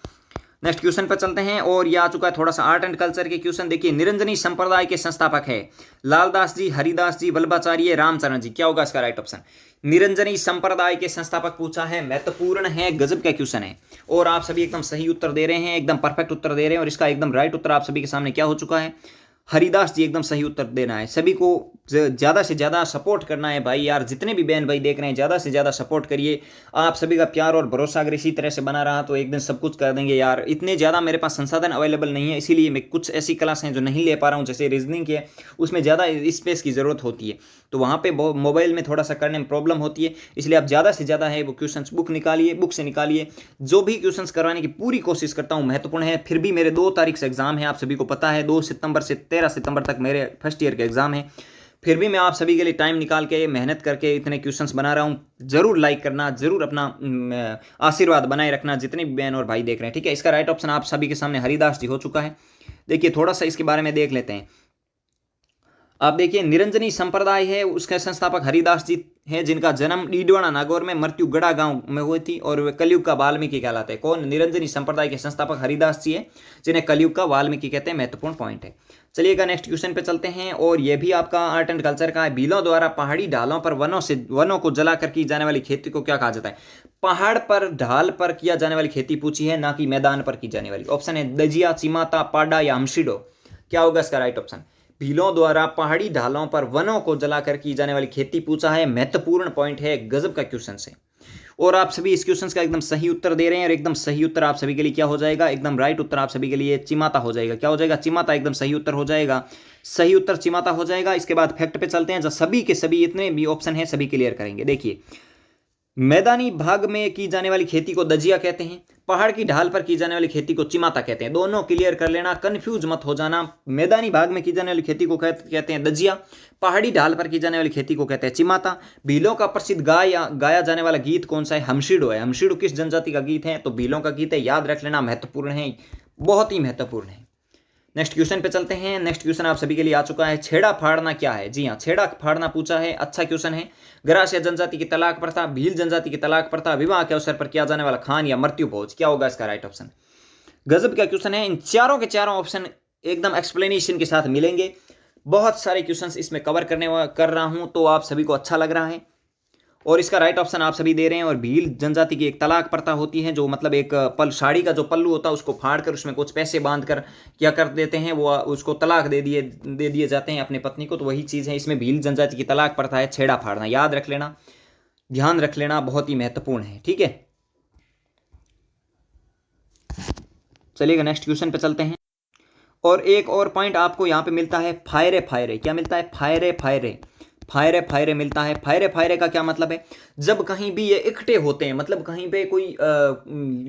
नेक्स्ट क्वेश्चन पर चलते हैं, और यह आ चुका है थोड़ा सा आर्ट एंड कल्चर के क्वेश्चन। देखिए, निरंजनी संप्रदाय के संस्थापक है लालदास जी, हरिदास जी, वल्लभाचार्य, रामचरण जी। क्या होगा इसका राइट ऑप्शन? निरंजनी संप्रदाय के संस्थापक पूछा है, महत्वपूर्ण है, गजब का क्वेश्चन है, और आप सभी एकदम सही उत्तर दे रहे हैं, एकदम परफेक्ट उत्तर दे रहे हैं। और इसका एकदम राइट उत्तर आप सभी के सामने क्या हो चुका है? हरिदास जी, एकदम सही उत्तर देना है। सभी को ज़्यादा से ज़्यादा सपोर्ट करना है भाई यार, जितने भी बहन भाई देख रहे हैं ज़्यादा से ज़्यादा सपोर्ट करिए। आप सभी का प्यार और भरोसा अगर इसी तरह से बना रहा तो एक दिन सब कुछ कर देंगे यार। इतने ज़्यादा मेरे पास संसाधन अवेलेबल नहीं है, इसीलिए मैं कुछ ऐसी क्लास हैं जो नहीं ले पा रहा हूँ, जैसे रीजनिंग की है, उसमें ज़्यादा स्पेस की ज़रूरत होती है, तो वहाँ पे मोबाइल में थोड़ा सा करने में प्रॉब्लम होती है। इसलिए आप ज़्यादा से ज़्यादा है वो क्वेश्चंस बुक से निकालिए। जो भी क्वेश्चंस करवाने की पूरी कोशिश करता हूँ, महत्वपूर्ण है। फिर भी मेरे 2 तारीख से एग्जाम है, आप सभी को पता है, 2 सितंबर से 13 सितंबर तक मेरे फर्स्ट ईयर के एग्जाम है। फिर भी मैं आप सभी के लिए टाइम निकाल के मेहनत करके इतने क्वेश्चंस बना रहा हूँ। जरूर लाइक करना, जरूर अपना आशीर्वाद बनाए रखना, जितने भी बहन और भाई देख रहे हैं। ठीक है, इसका राइट ऑप्शन आप सभी के सामने हरिदास जी हो चुका है। देखिए, थोड़ा सा इसके बारे में देख लेते हैं। आप देखिए, निरंजनी संप्रदाय है, उसके संस्थापक हरिदास जी हैं, जिनका जन्म डीडवाना नागौर में मृत्यु गड़ा गांव में हुई थी, और वे कलयुग का वाल्मीकि कहलाते हैं। कौन? निरंजनी संप्रदाय के संस्थापक हरिदास जी है, जिन्हें कलयुग का वाल्मीकि कहते हैं। महत्वपूर्ण पॉइंट है। चलिएगा, नेक्स्ट क्वेश्चन पे चलते हैं, और यह भी आपका आर्ट एंड कल्चर का है। भीलों द्वारा पहाड़ी ढालों पर वनों को जलाकर की जाने वाली खेती को क्या कहा जाता है? पहाड़ पर ढाल पर किया जाने वाली खेती पूछी है, ना कि मैदान पर की जाने वाली। ऑप्शन है दजिया, चिमाता, पाडा या हमशिडो। क्या होगा इसका राइट ऑप्शन? भीलों द्वारा पहाड़ी ढालों पर वनों को जलाकर की जाने वाली खेती पूछा है। महत्वपूर्ण पॉइंट है, गजब का क्वेश्चन है, और आप सभी इस क्वेश्चन का एकदम सही उत्तर दे रहे हैं। और एकदम सही उत्तर आप सभी के लिए क्या हो जाएगा? एकदम राइट उत्तर आप सभी के लिए चिमाता हो जाएगा। क्या हो जाएगा? चिमाता, एकदम सही उत्तर हो जाएगा। सही उत्तर चिमाता हो जाएगा। इसके बाद फैक्ट पे चलते हैं, जो सभी के सभी इतने भी ऑप्शन है सभी क्लियर करेंगे। देखिए, मैदानी भाग में की जाने वाली खेती को दजिया कहते हैं, पहाड़ की ढाल पर की जाने वाली खेती को चिमाता कहते हैं। दोनों क्लियर कर लेना, कंफ्यूज मत हो जाना। मैदानी भाग में की जाने वाली खेती को कहते हैं दजिया, पहाड़ी ढाल पर की जाने वाली खेती को कहते हैं चिमाता। भीलों का प्रसिद्ध गाया जाने वाला गीत कौन सा है? हमशिडो है। हमशिडो किस जनजाति का गीत है? तो भीलों का गीत है। याद रख लेना, महत्वपूर्ण है, बहुत ही महत्वपूर्ण है। नेक्स्ट क्वेश्चन पे चलते हैं। नेक्स्ट क्वेश्चन आप सभी के लिए आ चुका है, छेड़ा फाड़ना क्या है? जी हाँ, छेड़ा फाड़ना पूछा है, अच्छा क्वेश्चन है। गरासिया जनजाति की तलाक प्रथा, भील जनजाति की तलाक प्रथा, विवाह के अवसर पर किया जाने वाला खान, या मृत्यु भोज। क्या होगा इसका राइट ऑप्शन? गजब का क्वेश्चन है। इन चारों के चारों ऑप्शन एकदम एक्सप्लेनेशन के साथ मिलेंगे। बहुत सारे क्वेश्चन इसमें कवर कर रहा हूं, तो आप सभी को अच्छा लग रहा है, और इसका राइट ऑप्शन आप सभी दे रहे हैं। और भील जनजाति की एक तलाक प्रथा होती है, जो मतलब एक साड़ी का जो पल्लू होता है उसको फाड़ कर उसमें कुछ पैसे बांध कर क्या कर देते हैं, वो उसको तलाक दे दिए जाते हैं अपनी पत्नी को। तो वही चीज़ है, इसमें भील जनजाति की तलाक प्रथा है, छेड़ा फाड़ना। याद रख लेना, ध्यान रख लेना, बहुत ही महत्वपूर्ण है। ठीक है, चलिएगा नेक्स्ट क्वेश्चन पे चलते हैं। और एक और पॉइंट आपको यहाँ पे मिलता है, फायरे फायरे। क्या मिलता है? फायरे फायरे, फायरे फायरे मिलता है। फायरे फायरे का क्या मतलब है? जब कहीं भी ये इकट्ठे होते हैं, मतलब कहीं पे कोई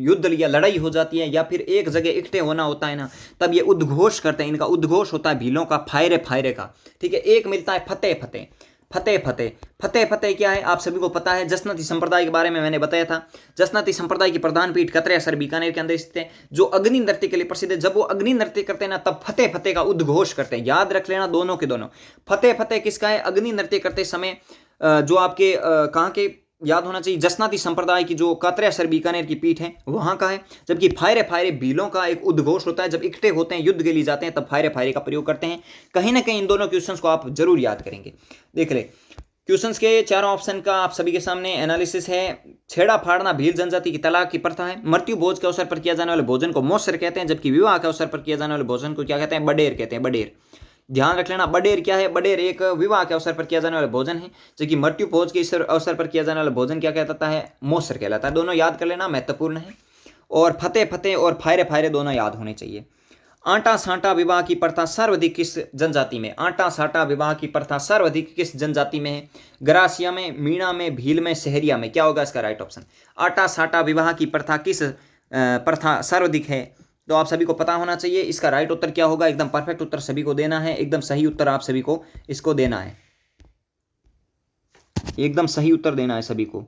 युद्ध या लड़ाई हो जाती है, या फिर एक जगह इकट्ठे होना होता है ना, तब ये उद्घोष करते हैं। इनका उद्घोष होता है भीलों का, फायरे फायरे का। ठीक है, एक मिलता है फतेह फतेह। फतेह फतेह, फतेह फतेह क्या है? आप सभी को पता है, जसनती संप्रदाय के बारे में मैंने बताया था। जसनती संप्रदाय की प्रधान पीठ कतरिया सर बीकानेर के अंदर स्थित है, जो अग्नि नृत्य के लिए प्रसिद्ध है। जब वो अग्नि नृत्य करते हैं ना, तब फतेह फतेह का उद्घोष करते हैं। याद रख लेना, दोनों के दोनों। फतेह फतेह किसका है? अग्नि नृत्य करते समय जो आपके कहाँ के याद होना चाहिए जसनाती संप्रदाय की जो कातरिया सर बीकानेर की पीठ है वहां का है। जबकि फायरे फायरे भीलों का एक उद्घोष होता है, जब इकट्ठे होते हैं युद्ध के लिए जाते हैं तब फायरे फायरे का प्रयोग करते हैं। कहीं ना कहीं इन दोनों क्वेश्चंस को आप जरूर याद करेंगे। देख ले क्वेश्चंस के चारों ऑप्शन का आप सभी के सामने एनालिसिस है। छेड़ा फाड़ना भील जनजाति की तलाक की प्रथा है। मृत्यु भोज के अवसर पर किया जाने वाले भोजन को मौसर कहते हैं, जबकि विवाह के अवसर पर किया जाने वाले भोजन को क्या कहते हैं? बडेर कहते हैं। बडेर, ध्यान रख लेना। बडेर क्या है? बडेर एक विवाह के अवसर पर किया जाने वाला भोजन है, जबकि मृत्यु भोज के अवसर पर किया जाने वाला भोजन क्या कहलाता है? मौसर कहलाता है। दोनों याद कर लेना, महत्वपूर्ण है। और फतेह फतेह और फायरे फायरे दोनों याद होने चाहिए। आटा साटा विवाह की प्रथा सर्वाधिक किस जनजाति में? आटा साटा विवाह की प्रथा सर्वाधिक किस जनजाति में है? गरासिया में, मीणा में, भील में, सहरिया में? क्या होगा इसका राइट ऑप्शन? आटा साटा विवाह की प्रथा किस प्रथा सर्वाधिक है? तो आप सभी को पता होना चाहिए इसका राइट उत्तर क्या होगा। एकदम परफेक्ट उत्तर सभी को देना है, एकदम सही उत्तर आप सभी को इसको देना है, एकदम सही उत्तर देना है सभी को।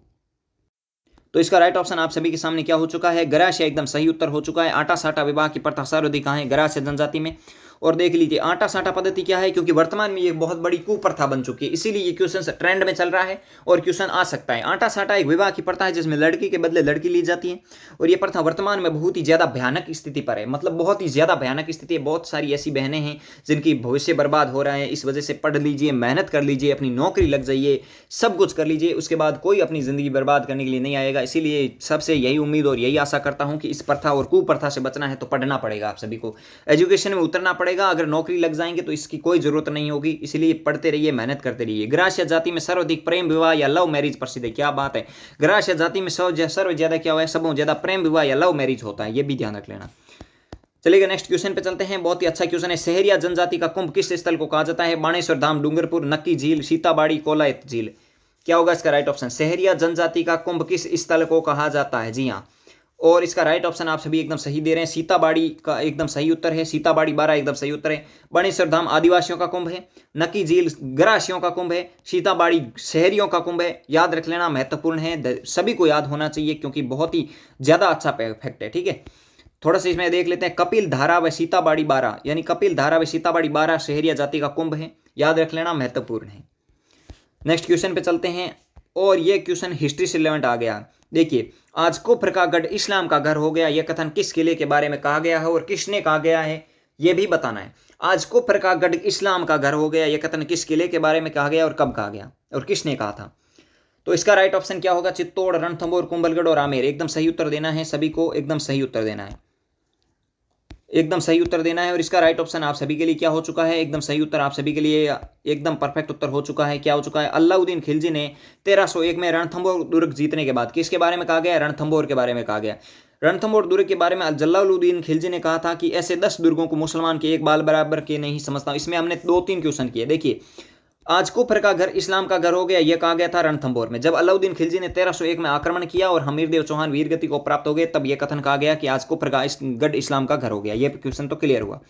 तो इसका राइट ऑप्शन आप सभी के सामने क्या हो चुका है? गरासिया एकदम सही उत्तर हो चुका है। आटा साटा विवाह की प्रथा सर्वाधिक कहाँ है? गरासिया जनजाति में। और देख लीजिए आटा साटा पद्धति क्या है, क्योंकि वर्तमान में ये बहुत बड़ी कुप्रथा बन चुकी है, इसीलिए ये क्वेश्चन ट्रेंड में चल रहा है और क्वेश्चन आ सकता है। आटा साटा एक विवाह की प्रथा है जिसमें लड़की के बदले लड़की ली जाती है, और ये प्रथा वर्तमान में बहुत ही ज्यादा भयानक स्थिति पर है, मतलब बहुत ही ज्यादा भयानक स्थिति है। बहुत सारी ऐसी बहनें हैं जिनकी भविष्य बर्बाद हो रहा है इस वजह से। पढ़ लीजिए, मेहनत कर लीजिए, अपनी नौकरी लग जाइए, सब कुछ कर लीजिए, उसके बाद कोई अपनी जिंदगी बर्बाद करने के लिए नहीं आएगा। इसीलिए सबसे यही उम्मीद और यही आशा करता हूं कि इस प्रथा और कुप्रथा से बचना है तो पढ़ना पड़ेगा, आप सभी को एजुकेशन में उतरना पड़ेगा। अगर नौकरी लग जाएंगे तो इसकी कोई जरूरत नहीं होगी, इसलिए पढ़ते रहिए, मेहनत करते रहिए। गरासिया जाति में सर्वाधिक प्रेम विवाह या लव मैरिज प्रसिद्ध है। क्या बात है, गरासिया जाति में सर्व ज्यादा क्या हुआ है? सबसे ज्यादा प्रेम विवाह या लव मैरिज होता है, यह भी ध्यान रख लेना। चलिएगा नेक्स्ट क्वेश्चन पे चलते हैं। बहुत ही अच्छा क्वेश्चन है। सहरिया जनजाति का कुंभ किस स्थल को कहा जाता है? बाणेश्वर धाम, डूंगरपुर, नक्की झील, सीताबाड़ी, कोलायत झील? क्या होगा इसका राइट ऑप्शन? सहरिया जनजाति का कुंभ किस स्थल को कहा जाता है? जी हाँ, और इसका राइट ऑप्शन आप सभी एकदम सही दे रहे हैं। सीताबाड़ी का एकदम सही उत्तर है। सीताबाड़ी 12 एकदम सही उत्तर है। बाणेश्वर धाम आदिवासियों का कुंभ है। नक्की झील गरासियों का कुंभ है। सीताबाड़ी शहरियों का कुंभ है। याद रख लेना, महत्वपूर्ण है, सभी को याद होना चाहिए क्योंकि बहुत ही ज्यादा अच्छा फैक्ट है। ठीक है, थोड़ा सा इसमें देख लेते हैं। कपिल धारा व सीताबाड़ी 12, यानी कपिल धारा व सीताबाड़ी 12 शहरिया जाति का कुंभ है। याद रख लेना, महत्वपूर्ण है। नेक्स्ट क्वेश्चन पे चलते हैं, और ये क्वेश्चन हिस्ट्री से रिलेवेंट आ गया। देखिए, आज कुफ्र का गढ़ इस्लाम का घर हो गया, यह कथन किस किले के बारे में कहा गया है और किसने कहा गया है, यह भी बताना है। आज कुफ्र का गढ़ इस्लाम का घर हो गया, यह कथन किस किले के बारे में कहा गया और कब कहा गया और किसने कहा था? तो इसका राइट ऑप्शन क्या होगा? चित्तौड़, रणथंभौर, कुंभलगढ़ और आमेर। एकदम सही उत्तर देना है सभी को, एकदम सही उत्तर देना है, एकदम सही उत्तर देना है। और इसका राइट ऑप्शन आप सभी के लिए क्या हो चुका है? एकदम सही उत्तर आप सभी के लिए एकदम परफेक्ट उत्तर हो चुका है। क्या हो चुका है? अलाउद्दीन खिलजी ने 1301 में रणथंभौर दुर्ग जीतने के बाद किसके बारे में कहा गया? रणथंभौर के बारे में कहा गया। रणथंभौर दुर्ग के बारे में जलालुद्दीन खिलजी ने कहा था कि ऐसे 10 दुर्गों को मुसलमान के एक बाल बराबर के नहीं समझता हूं। इसमें हमने 2-3 क्वेश्चन किए। देखिए, आज कुफ्र का घर इस्लाम का घर हो गया, यह कहा गया था रणथंभौर में। जब अलाउद्दीन खिलजी ने 1301 में आक्रमण किया और हमीरदेव चौहान वीरगति को प्राप्त हो गए, तब यह कथन कहा गया कि आज कुफ्र का गढ़ इस्लाम का घर हो गया। यह क्वेश्चन तो क्लियर हुआ।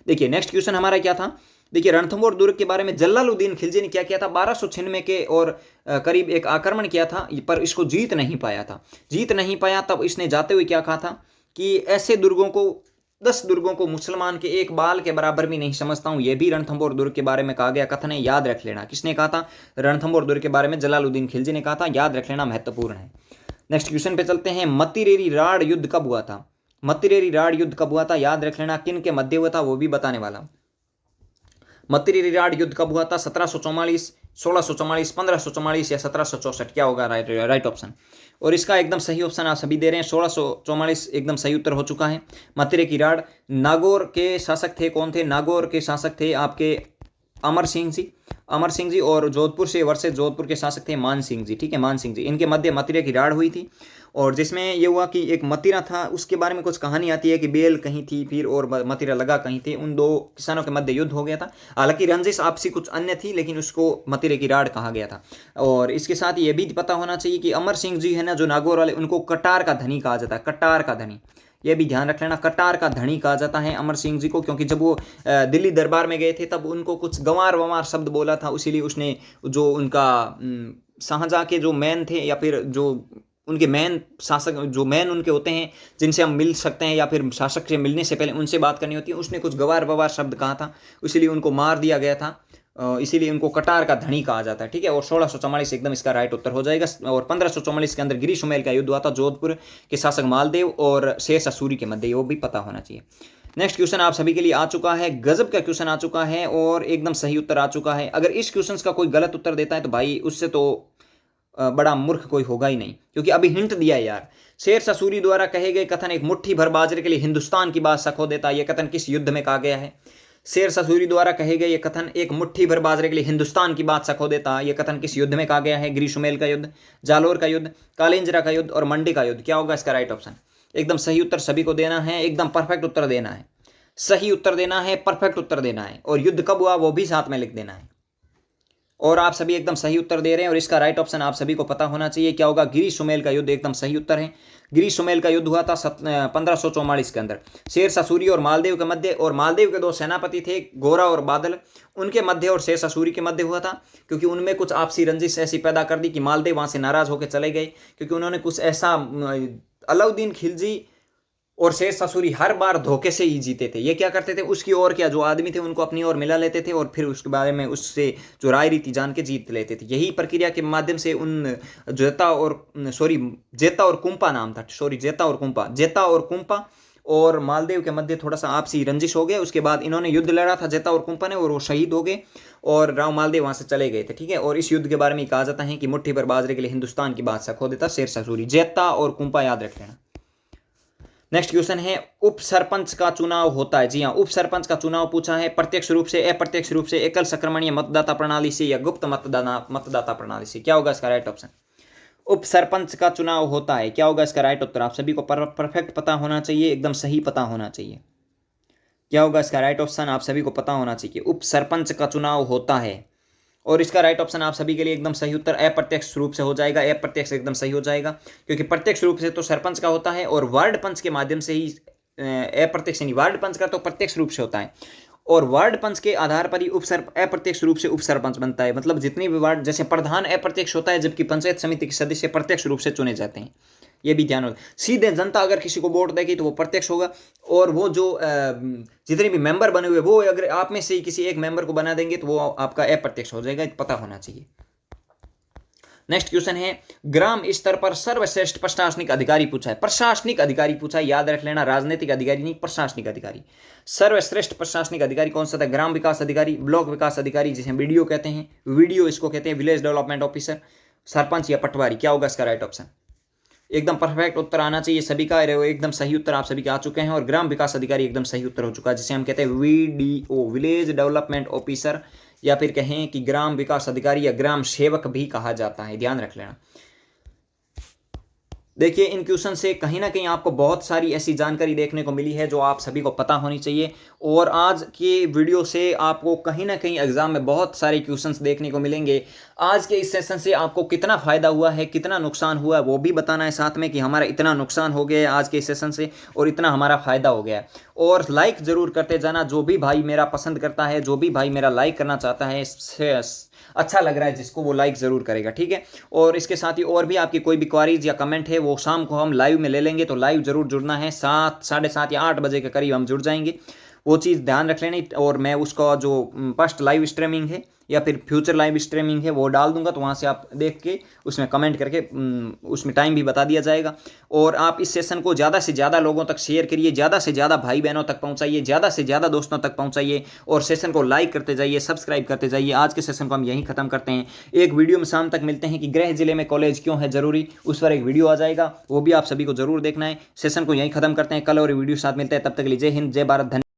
देखिए, नेक्स्ट क्वेश्चन हमारा क्या था? देखिए, रणथंभौर दुर्ग के बारे में जलालुद्दीन खिलजी ने क्या किया था? 1296 के और करीब एक आक्रमण किया था, पर इसको जीत नहीं पाया था। जीत नहीं पाया, तब इसने जाते हुए क्या कहा था कि ऐसे दुर्गों को 10 दुर्गों को मुसलमान के एक बाल के बराबर भी नहीं समझता हूं। यह भी रणथंभौर दुर्ग के बारे में कहा गया कथन है, याद रख लेना। किसने कहा था? रणथंभौर दुर्ग के बारे में जलालुद्दीन खिलजी ने कहा था, याद रख लेना, महत्वपूर्ण है। नेक्स्ट क्वेश्चन पे चलते हैं। मतिरेरी राड़ युद्ध कब हुआ था? मतिरेरी राड़ युद्ध कब हुआ था? याद रख लेना। किन के मध्य हुआ था वो भी बताने वाला। मतिरेरी राड़ युद्ध कब हुआ था? 1744, 1644, 1544 या 1764? क्या होगा राइट ऑप्शन? और इसका एकदम सही ऑप्शन आप सभी दे रहे हैं। 1644 एकदम सही उत्तर हो चुका है। मतिरे की राड़ नागौर के शासक थे। कौन थे? नागौर के शासक थे आपके अमर सिंह जी। अमर सिंह जी, और जोधपुर से वर्षे जोधपुर के शासक थे मान सिंह जी। ठीक है, मान सिंह जी, इनके मध्य मतिरे की राड़ हुई थी। और जिसमें ये हुआ कि एक मतिरा था, उसके बारे में कुछ कहानी आती है कि बेल कहीं थी फिर और मतिरा लगा कहीं थे, उन दो किसानों के मध्य युद्ध हो गया था। हालांकि रंजिश आपसी कुछ अन्य थी, लेकिन उसको मतिरे की राड़ कहा गया था। और इसके साथ ये भी पता होना चाहिए कि अमर सिंह जी है ना, जो नागौर वाले, उनको कटार का धनी कहा जाता है। कटार का धनी, यह भी ध्यान रख लेना। कटार का धनी कहा जाता है अमर सिंह जी को, क्योंकि जब वो दिल्ली दरबार में गए थे तब उनको कुछ गंवार वंवार शब्द बोला था, इसीलिए उसने जो उनका शाहजहां के जो मैन थे या फिर जो उनके मैन शासक, जो मैन उनके होते हैं जिनसे हम मिल सकते हैं या फिर शासक से मिलने से पहले उनसे बात करनी होती है, उसने कुछ गवार ववार शब्द कहा था, इसलिए उनको मार दिया गया था। इसीलिए उनको कटार का धनी कहा जाता है, ठीक है। और 1644 एकदम इसका राइट उत्तर हो जाएगा। और 1544 के अंदर गिरी सुमेल का युद्ध हुआ था जोधपुर के शासक मालदेव और शेरशाह सूरी के मध्य, वो भी पता होना चाहिए। नेक्स्ट क्वेश्चन आप सभी के लिए आ चुका है, गजब का क्वेश्चन आ चुका है और एकदम सही उत्तर आ चुका है। अगर इस क्वेश्चन का कोई गलत उत्तर देता है तो भाई उससे तो बड़ा मूर्ख कोई होगा ही नहीं, क्योंकि अभी हिंट दिया है यार। शेरशाह सूरी द्वारा कहे गए कथन एक मुट्ठी भर बाजरे के लिए हिंदुस्तान की बादशाह खो देता, यह कथन किस युद्ध में कहा गया है? शेरशाह सूरी द्वारा कहे गए ये कथन एक मुट्ठी भर बाजरे के लिए हिंदुस्तान की बादशाह खो देता, यह कथन किस युद्ध में कहा गया है? ग्रीष्मेल का युद्ध, जालोर का युद्ध, कालिंजरा का युद्ध और मंडी का युद्ध। क्या होगा इसका राइट ऑप्शन? एकदम सही उत्तर सभी को देना है, एकदम परफेक्ट उत्तर देना है, सही उत्तर देना है, परफेक्ट उत्तर देना है, और युद्ध कब हुआ वो भी साथ में लिख देना है। और आप सभी एकदम सही उत्तर दे रहे हैं और इसका राइट ऑप्शन आप सभी को पता होना चाहिए। क्या होगा? गिरी सुमेल का युद्ध एकदम सही उत्तर है। गिरी सुमेल का युद्ध हुआ था 1544 के अंदर शेरशाह सूरी और मालदेव के मध्य, और मालदेव के दो सेनापति थे गोरा और बादल, उनके मध्य और शेरशाह सूरी के मध्य हुआ था, क्योंकि उनमें कुछ आपसी रंजिश ऐसी पैदा कर दी कि मालदेव वहां से नाराज होकर चले गए, क्योंकि उन्होंने कुछ ऐसा अलाउद्दीन खिलजी और शेरशाह सूरी हर बार धोखे से ही जीते थे। ये क्या करते थे, उसकी ओर क्या जो आदमी थे उनको अपनी ओर मिला लेते थे और फिर उसके बारे में उससे जो राय रीति जान के जीत लेते थे। यही प्रक्रिया के माध्यम से उन जेता और कुंपा नाम था, जेता और कुंपा और मालदेव के मध्य थोड़ा सा आपसी रंजिश हो गया। उसके बाद इन्होंने युद्ध लड़ा था जेता और कुंपा ने, और वो शहीद हो गए और राव मालदेव वहां से चले गए थे, ठीक है। और इस युद्ध के बारे में कहा जाता है कि मुट्ठी भर बाजरे के लिए हिंदुस्तान की बादशाह खो देता शेरशाह सूरी। जेता और कुंपा याद रख लेना। नेक्स्ट क्वेश्चन है, उप सरपंच का चुनाव होता है। जी हाँ, उप सरपंच का चुनाव पूछा है प्रत्यक्ष रूप से, अप्रत्यक्ष रूप से, एकल संक्रमणीय मतदाता प्रणाली से या गुप्त मतदाता प्रणाली से। क्या होगा इसका राइट ऑप्शन? उप सरपंच का चुनाव होता है, क्या होगा इसका राइट उत्तर? आप सभी को परफेक्ट पता होना चाहिए, एकदम सही पता होना चाहिए। क्या होगा इसका राइट ऑप्शन? आप सभी को पता होना चाहिए, उप सरपंच का चुनाव होता है। और इसका राइट ऑप्शन आप सभी के लिए एकदम सही उत्तर अप्रत्यक्ष रूप से हो जाएगा। अप्रत्यक्ष एकदम सही हो जाएगा, क्योंकि प्रत्यक्ष रूप से तो सरपंच का होता है और वार्ड पंच के माध्यम से ही अप्रत्यक्ष नहीं, वार्ड पंच का तो प्रत्यक्ष रूप से होता है और वार्ड पंच के आधार पर ही अप्रत्यक्ष रूप से उप सरपंच बनता है। मतलब जितनी भी वार्ड, जैसे प्रधान अप्रत्यक्ष होता है जबकि पंचायत समिति के सदस्य प्रत्यक्ष रूप से चुने जाते हैं। ये भी ध्यान हो। सीधे जनता अगर किसी को वोट देगी तो वो प्रत्यक्ष होगा, और वो जो जितने भी मेंबर बने हुए वो अगर आप में से ही किसी एक मेंबर को बना देंगे तो वो आपका अप्रत्यक्ष हो जाएगा, पता होना चाहिए। नेक्स्ट क्वेश्चन है, ग्राम स्तर पर सर्वश्रेष्ठ प्रशासनिक अधिकारी पूछा है। प्रशासनिक अधिकारी पूछा है, याद रख लेना, राजनीतिक अधिकारी नहीं, प्रशासनिक अधिकारी। सर्वश्रेष्ठ प्रशासनिक अधिकारी कौन सा था? ग्राम विकास अधिकारी, ब्लॉक विकास अधिकारी जिसे वीडियो कहते हैं, वीडियो इसको कहते हैं, विलेज डेवलपमेंट ऑफिसर, सरपंच या पटवारी। क्या होगा इसका राइट ऑप्शन? एकदम परफेक्ट उत्तर आना चाहिए सभी का, एकदम सही उत्तर आप सभी के आ चुके हैं। और ग्राम विकास अधिकारी एकदम सही उत्तर हो चुका है, जिसे हम कहते हैं VDO, विलेज डेवलपमेंट ऑफिसर, या फिर कहें कि ग्राम विकास अधिकारी या ग्राम सेवक भी कहा जाता है, ध्यान रख लेना। देखिए, इन क्वेश्चन से कहीं ना कहीं आपको बहुत सारी ऐसी जानकारी देखने को मिली है जो आप सभी को पता होनी चाहिए, और आज के वीडियो से आपको कहीं ना कहीं एग्जाम में बहुत सारे क्वेश्चंस देखने को मिलेंगे। आज के इस सेशन से आपको कितना फायदा हुआ है, कितना नुकसान हुआ है, वो भी बताना है साथ में कि हमारा इतना नुकसान हो गया है आज के इस सेशन से और इतना हमारा फायदा हो गया है। और लाइक जरूर करते जाना, जो भी भाई मेरा पसंद करता है, जो भी भाई मेरा लाइक करना चाहता है, अच्छा लग रहा है जिसको, वो लाइक जरूर करेगा, ठीक है। और इसके साथ ही और भी आपकी कोई भी क्वारीज या कमेंट है वो शाम को हम लाइव में ले लेंगे, तो लाइव जरूर जुड़ना है, 7, 7:30 या 8 बजे के करीब हम जुड़ जाएंगे, वो चीज़ ध्यान रख लेना। और मैं उसका जो फर्स्ट लाइव स्ट्रीमिंग है या फिर फ्यूचर लाइव स्ट्रीमिंग है वो डाल दूंगा, तो वहाँ से आप देख के उसमें कमेंट करके उसमें टाइम भी बता दिया जाएगा। और आप इस सेशन को ज़्यादा से ज़्यादा लोगों तक शेयर करिए, ज़्यादा से ज़्यादा भाई बहनों तक पहुँचाइए, ज़्यादा से ज़्यादा दोस्तों तक पहुँचाइए, और सेशन को लाइक करते जाइए, सब्सक्राइब करते जाइए। आज के सेशन को हम यहीं खत्म करते हैं। एक वीडियो में शाम तक मिलते हैं कि गृह जिले में कॉलेज क्यों है जरूरी, उस पर एक वीडियो आ जाएगा, वो भी आप सभी को जरूर देखना है। सेशन को यहीं खत्म करते हैं, कल और वीडियो साथ मिलते हैं, तब तक के लिए जय हिंद, जय भारत, धन्यवाद।